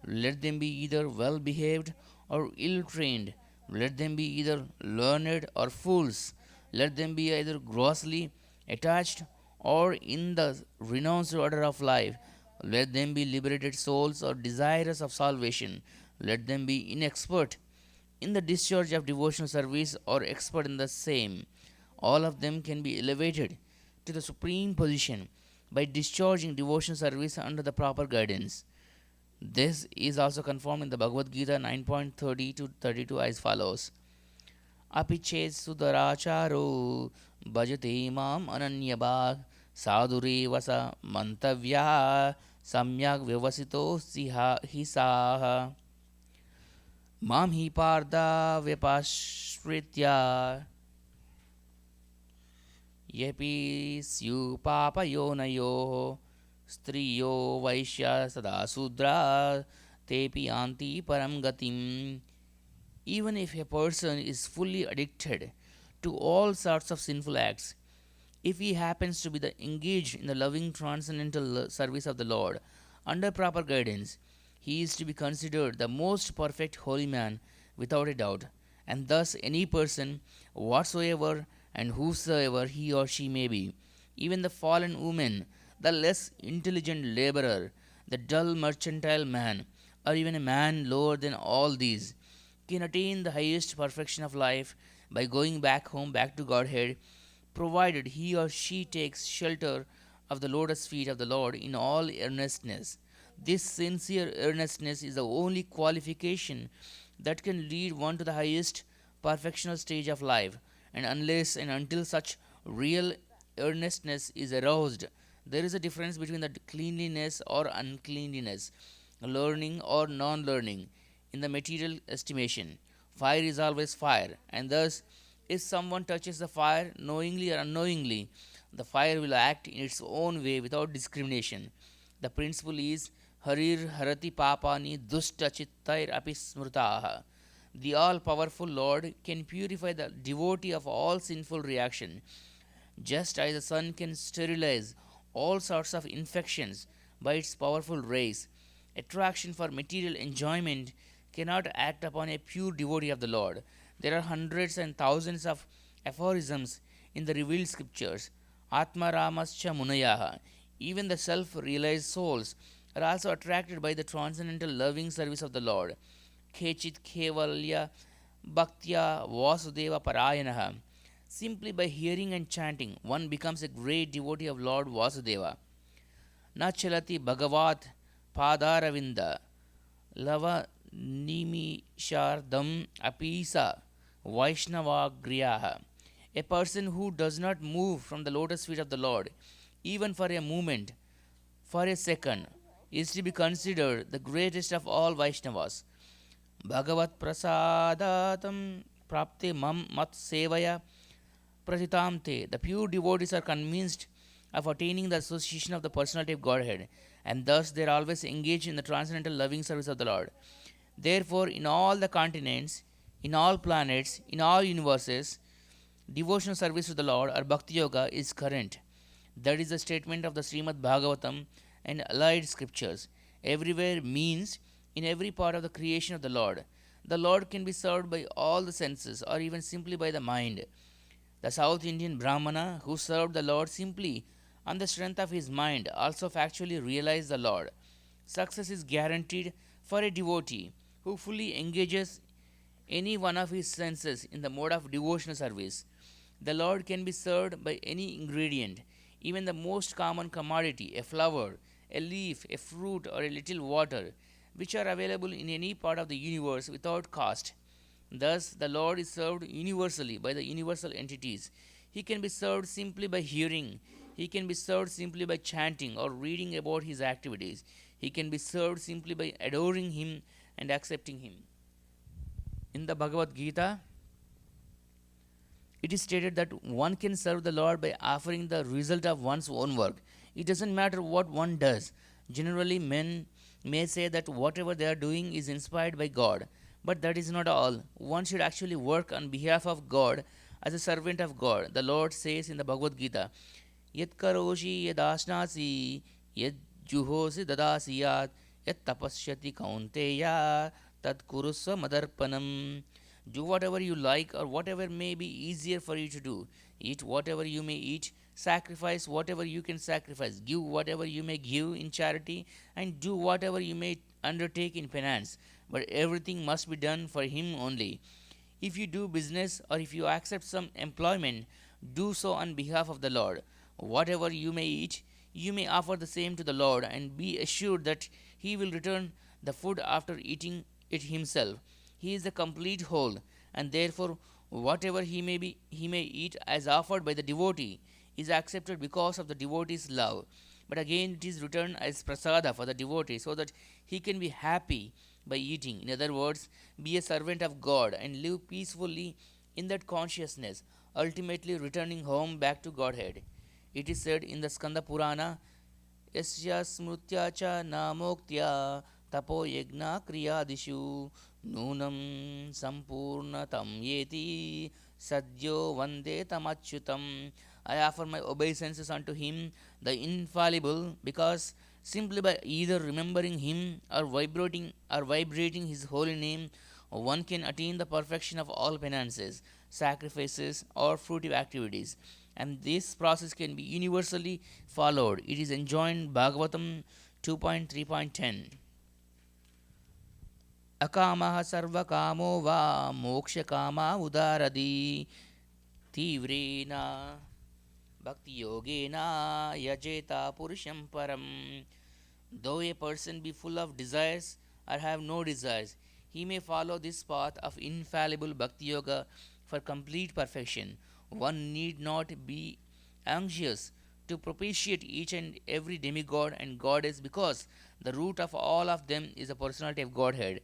Let them be either well behaved or ill trained. Let them be either learned or fools. Let them be either grossly attached or in the renounced order of life. Let them be liberated souls or desirous of salvation. Let them be inexpert in the discharge of devotional service or expert in the same. All of them can be elevated to the supreme position by discharging devotional service under the proper guidance. This is also confirmed in the Bhagavad Gita 9.30 to 32 as follows. Api chet sudaracharo bhajate mam ananyabhag sadure vasa mantavya samyak vyavasito siha hisaha mam hi parda vyapashritya yepi syu papayonayo स्त्रियो वैश्य सदा शूद्रा tepi anti param gatim. Even if a person is fully addicted to all sorts of sinful acts, if he happens to be engaged in the loving transcendental service of the Lord under proper guidance, he is to be considered the most perfect holy man without a doubt. And thus, any person, whatsoever and whosoever he or she may be, even the fallen woman, the less intelligent laborer, the dull mercantile man, or even a man lower than all these, can attain the highest perfection of life by going back home, back to Godhead, provided he or she takes shelter of the lotus feet of the Lord in all earnestness. This sincere earnestness is the only qualification that can lead one to the highest perfectional stage of life, and unless and until such real earnestness is aroused, there is a difference between the cleanliness or uncleanliness, learning or non learning, in the material estimation. Fire is always fire, and thus, if someone touches the fire knowingly or unknowingly, the fire will act in its own way without discrimination. The principle is Harir Harati Papani Dusta Chittair Api Smrutaha. The all powerful Lord can purify the devotee of all sinful reaction, just as the sun can sterilize all sorts of infections by its powerful rays. Attraction for material enjoyment cannot act upon a pure devotee of the Lord. There are hundreds and thousands of aphorisms in the revealed scriptures. Atma Ramascha Munayaha. Even the self realized souls are also attracted by the transcendental loving service of the Lord. Kechit Kevalya Bhaktya Vasudeva Parayanaha. Simply by hearing and chanting, one becomes a great devotee of Lord Vasudeva. Nachalati Bhagavat Padaravinda Lava Nimishardam Apisa Vaishnavagriyaha. A person who does not move from the lotus feet of the Lord, even for a moment, for a second, is to be considered the greatest of all Vaishnavas. Bhagavat Prasadatam Prapte Mam Mat Sevaya Pratitamte. The pure devotees are convinced of attaining the association of the personality of Godhead, and thus they are always engaged in the transcendental loving service of the Lord. Therefore, in all the continents, in all planets, in all universes, devotional service to the Lord or Bhakti Yoga is current. That is the statement of the Srimad Bhagavatam and allied scriptures. Everywhere means in every part of the creation of the Lord. The Lord can be served by all the senses or even simply by the mind. The South Indian Brahmana who served the Lord simply on the strength of his mind also factually realized the Lord. Success is guaranteed for a devotee who fully engages any one of his senses in the mode of devotional service. The Lord can be served by any ingredient, even the most common commodity, a flower, a leaf, a fruit, or a little water, which are available in any part of the universe without cost. Thus, the Lord is served universally by the universal entities. He can be served simply by hearing. He can be served simply by chanting or reading about his activities. He can be served simply by adoring him and accepting him. In the Bhagavad Gita, it is stated that one can serve the Lord by offering the result of one's own work. It doesn't matter what one does. Generally, men may say that whatever they are doing is inspired by God. But that is not all. One should actually work on behalf of God as a servant of God. The Lord says in the Bhagavad Gita, Yat karoshi yadashnasi yad juhosi dadasiyat yat tapashyati kaunteya tat kurusva madarpanam. Do whatever you like or whatever may be easier for you to do. Eat whatever you may eat. Sacrifice whatever you can sacrifice. Give whatever you may give in charity. And do whatever you may undertake in penance. But everything must be done for Him only. If you do business or if you accept some employment, do so on behalf of the Lord. Whatever you may eat, you may offer the same to the Lord and be assured that He will return the food after eating it himself. He is the complete whole, and therefore whatever he may eat as offered by the devotee is accepted because of the devotee's love. But again it is returned as prasada for the devotee so that he can be happy by eating. In other words, be a servant of God and live peacefully in that consciousness, ultimately returning home back to Godhead. It is said in the Skanda Purana, यस्य स्मृत्या च नामोक्त्या तपो यज्ञा क्रियादिषु नूनं सम्पूर्णतं येति सद्यो वन्दे तमच्युतम्. I offer my obeisances unto him, the infallible, because simply by either remembering him or vibrating his holy name, one can attain the perfection of all penances, sacrifices, or fruitive activities, and this process can be universally followed. It is enjoined Bhagavatam 2.3.10. अकामः सर्वकामो वा मोक्षकामा उदारदी तीव्रेण भक्तियोगेन यजेता पुरुषं परम्. Though a person be full of desires or have no desires, he may follow this path of infallible Bhakti Yoga for complete perfection. One need not be anxious to propitiate each and every demigod and goddess, because the root of all of them is the personality of Godhead.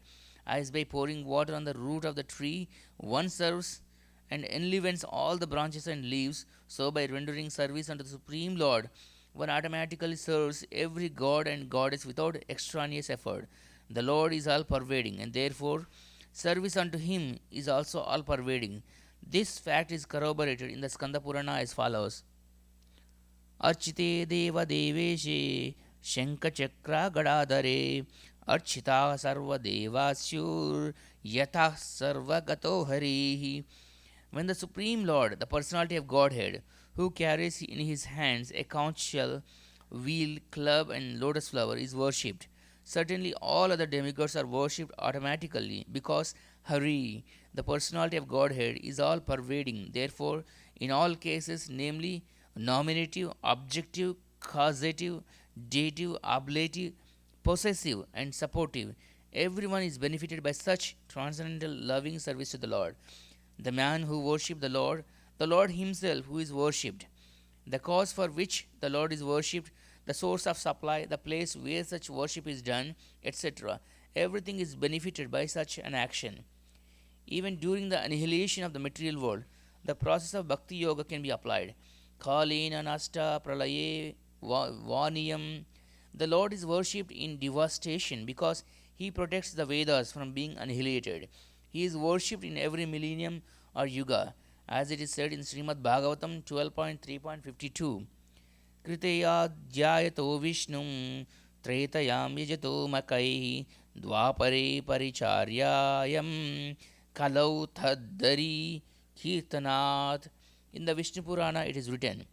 As by pouring water on the root of the tree, one serves and enlivens all the branches and leaves, so by rendering service unto the Supreme Lord, one automatically serves every god and goddess without extraneous effort. The Lord is all pervading, and therefore service unto him is also all pervading. This fact is corroborated in the Skanda Purana as follows. Archite deva deveshe Shankachakra gadadare Archita sarva devasyur yatah sarva gato harihi. When the Supreme Lord, the personality of Godhead, who carries in his hands a conch shell, wheel, club, and lotus flower, is worshipped, certainly all other demigods are worshipped automatically, because Hari, the personality of Godhead, is all pervading. Therefore, in all cases, namely nominative, objective, causative, dative, ablative, possessive, and supportive, everyone is benefited by such transcendental loving service to the Lord. The man who worships the Lord himself who is worshipped, the cause for which the Lord is worshipped, the source of supply, the place where such worship is done, etc. Everything is benefited by such an action. Even during the annihilation of the material world, the process of Bhakti Yoga can be applied. Kalena Nasta Pralaye Vaniyam. The Lord is worshipped in devastation because he protects the Vedas from being annihilated. He is worshipped in every millennium or yuga, as it is said in Srimad Bhagavatam 12.3.52. Kriteya dhyayato vishnum tretayam yajato makai dvapare paricharyayam kalau thaddari kirtanat. In the Vishnu Purana it is written,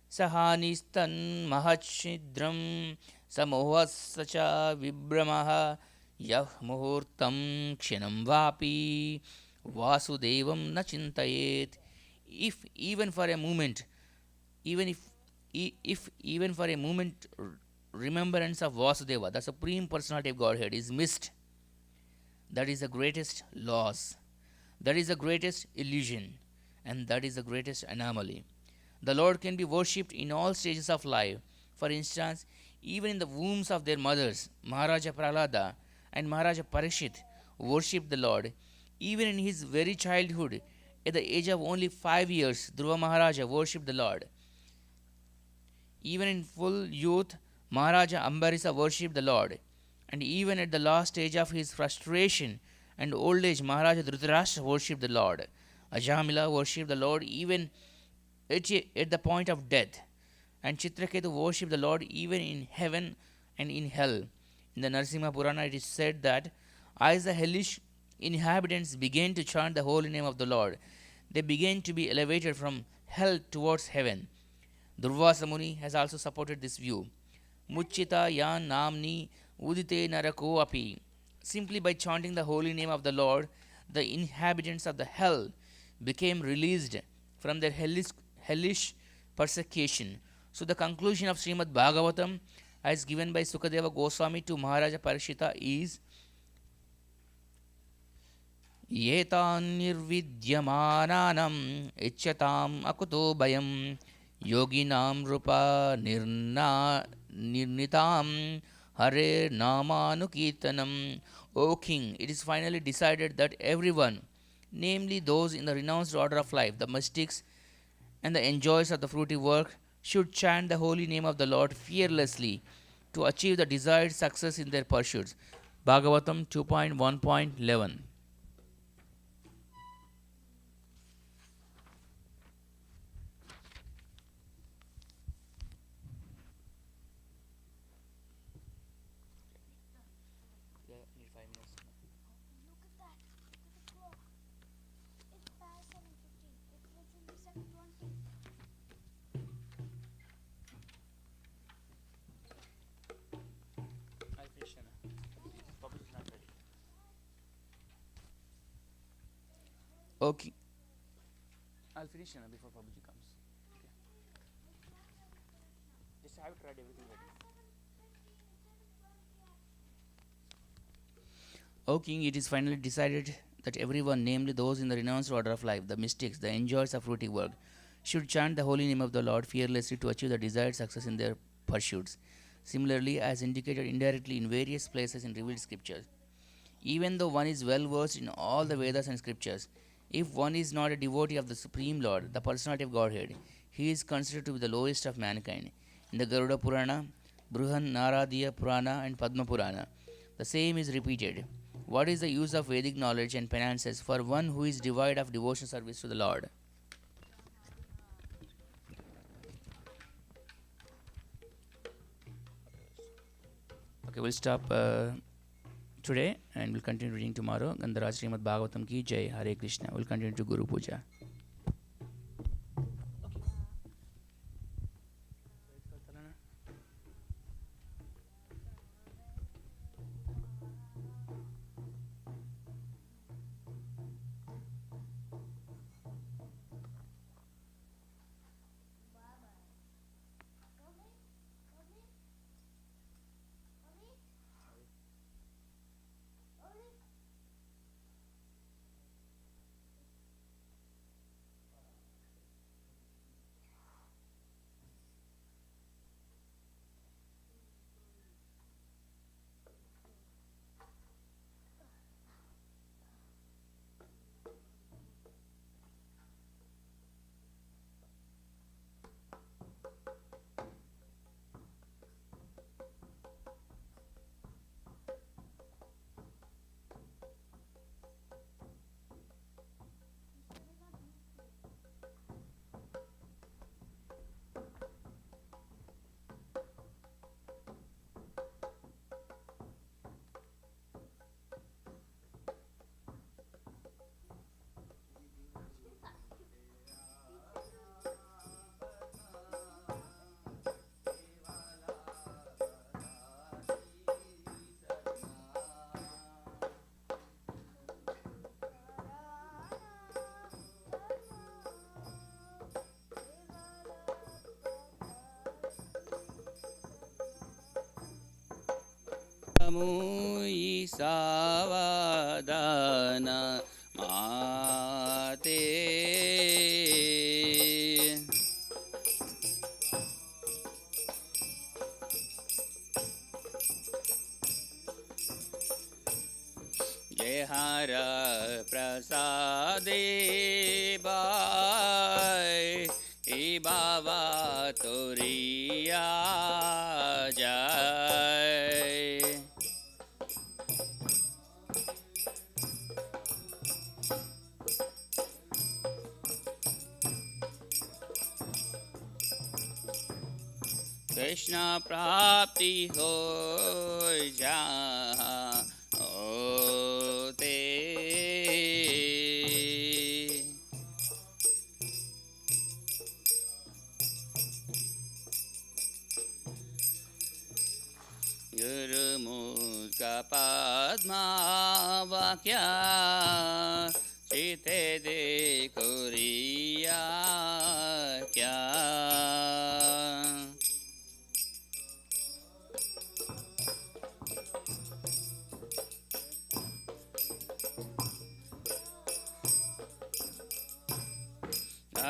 Sahanistan mahachidram samohasacha vibramah yah muhurtam kshanam vapi vasudevam na chintayet. If even for a moment, if even for a moment remembrance of Vasudeva, the Supreme Personality of Godhead, is missed, that is the greatest loss, that is the greatest illusion, and that is the greatest anomaly. The Lord can be worshipped in all stages of life. For instance, even in the wombs of their mothers, Maharaja Prahlada and Maharaja Parikshit worshipped the Lord. Even in his very childhood, at the age of only 5 years, Dhruva Maharaja worshipped the Lord. Even in full youth, Maharaja Ambarisa worshipped the Lord. And even at the last stage of his frustration and old age, Maharaja Dhritarashtra worshipped the Lord. Ajamila worshipped the Lord even at the point of death. And Chitraketu worshipped the Lord even in heaven and in hell. In the Narasimha Purana it is said that as the hellish inhabitants began to chant the holy name of the Lord, they began to be elevated from hell towards heaven. Durvasa Muni has also supported this view. Muchita yan namni udite narako api. Simply by chanting the holy name of the Lord, the inhabitants of the hell became released from their hellish persecution. So the conclusion of Srimad Bhagavatam, as given by Sukadeva Goswami to Maharaja Parikshita, is एतान्निर्विद्यमानानाम् इच्छताम् अकुतो भयं योगिनां रूपा निर्णितां हरे नामानुकीर्तनम्. O king, it is finally decided that everyone, namely those in the renounced order of life, the mystics and the enjoyers of the fruity work, should chant the holy name of the Lord fearlessly to achieve the desired success in their pursuits. Bhagavatam 2.1.11. Okay. I'll finish before Prabhuji comes. Okay. Just have it read everything ready. O king, it is finally decided that everyone, namely those in the renounced order of life, the mystics, the enjoyers of fruity work, should chant the holy name of the Lord fearlessly to achieve the desired success in their pursuits. Similarly, as indicated indirectly in various places in revealed scriptures, even though one is well versed in all the Vedas and scriptures, if one is not a devotee of the Supreme Lord, the personality of Godhead, he is considered to be the lowest of mankind. In the Garuda Purana, Bruhan Naradiya Purana, and Padma Purana, the same is repeated. What is the use of Vedic knowledge and penances for one who is devoid of devotional service to the Lord? Okay, we'll stop today and we'll continue reading tomorrow. Gandharaj Srimad Bhagavatam ki Jai. Hare Krishna. We'll continue to Guru Puja. Mui savadana mate Jehara prasade bai ibava toriya jai Krishna prapti hoy jahan hote Guru Mukha Padma Vakya Chite de Kuriya Kya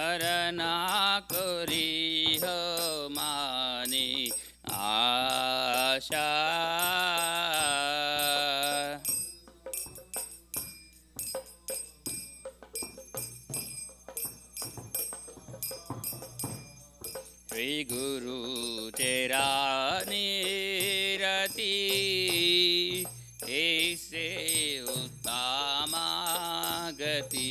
हरना करी हो माने आशा श्री गुरु तेरा निरति ऐसे उत्तम गति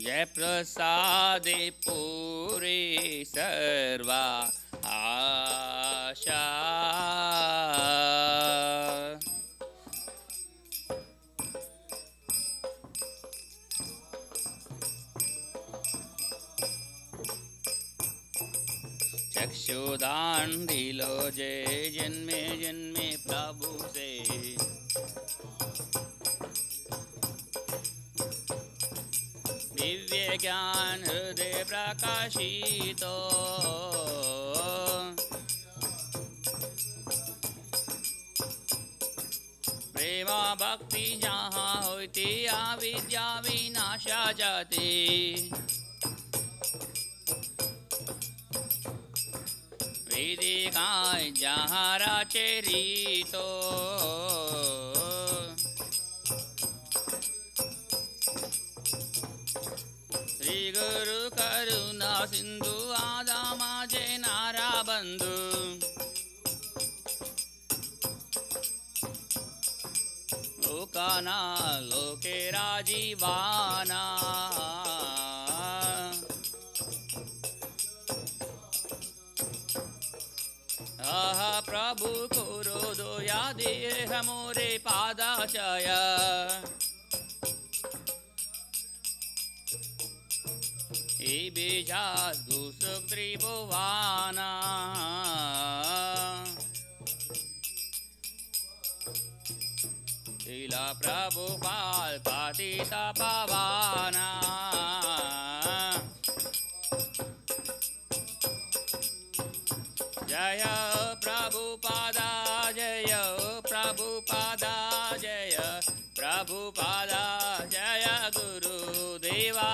जय प्रसादे पूरे सर्वा आशा चक्षुदान दिलो जय जन्मे जन्मे प्रभु से दिव्य ज्ञान हृदय प्रकाशितो प्रेम भक्ति जहाँ होती अविद्या विनाशा जाती वेदिकाय जहाँ राचरितो श्री गुरु करुणा सिंधु आदामा जय नारा बंधु लोकाना लोके राजीवाना आह प्रभु कुरु दया देह मोरे पादाचय बीजास दुसुख त्रिभुवाना लीला प्रभुपाल पतित पावाना जय प्रभुपादा जय प्रभुपादा जय प्रभुपादा जय गुरुदेवा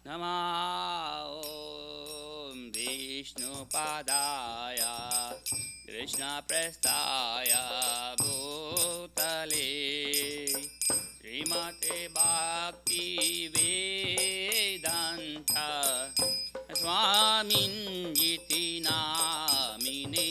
नमः ॐ विष्णुपादाय कृष्णप्रस्थाय भूतले श्रीमते भक्ति वेदान्त स्वामिन्निति नामिने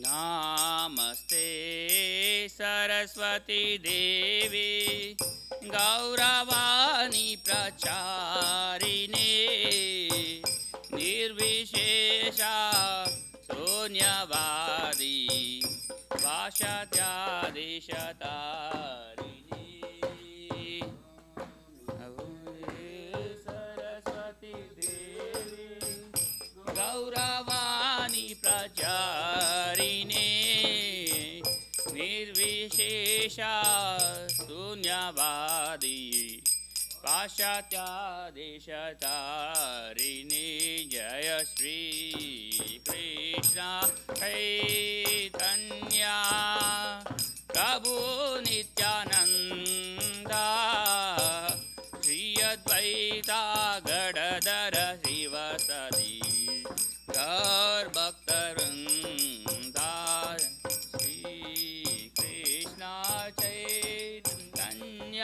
नमस्ते सरस्वती देवी गौरवाणी प्रचारिणे निर्विशेषा शून्यवादी भाषात्यादिशतारिणी सरस्वती देवी गौरवाणी प्रचारिणे निर्विशेषा शून्यवादी पाश्चात्यादिशतारिणी जय श्री कृष्ण चैतन्य प्रभु नित्यानंद श्री अद्वैता गणधर श्रीवासदि गौर भक्तवृंदा Shri Krishna Chaitanya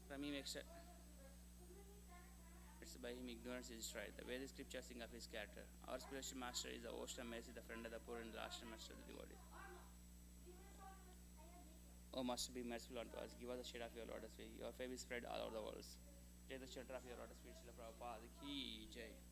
From him, it's by him ignorance is destroyed. The Vedic scriptures sing of his character. Our spiritual master is the host of mercy, the friend of the poor, and the last master of the devotees. O Master, be merciful unto us. Give us the shade of your lotus feet. Your fame is spread all over the world. Take the shelter of your lotus feet. Srila Prabhupada ki jai.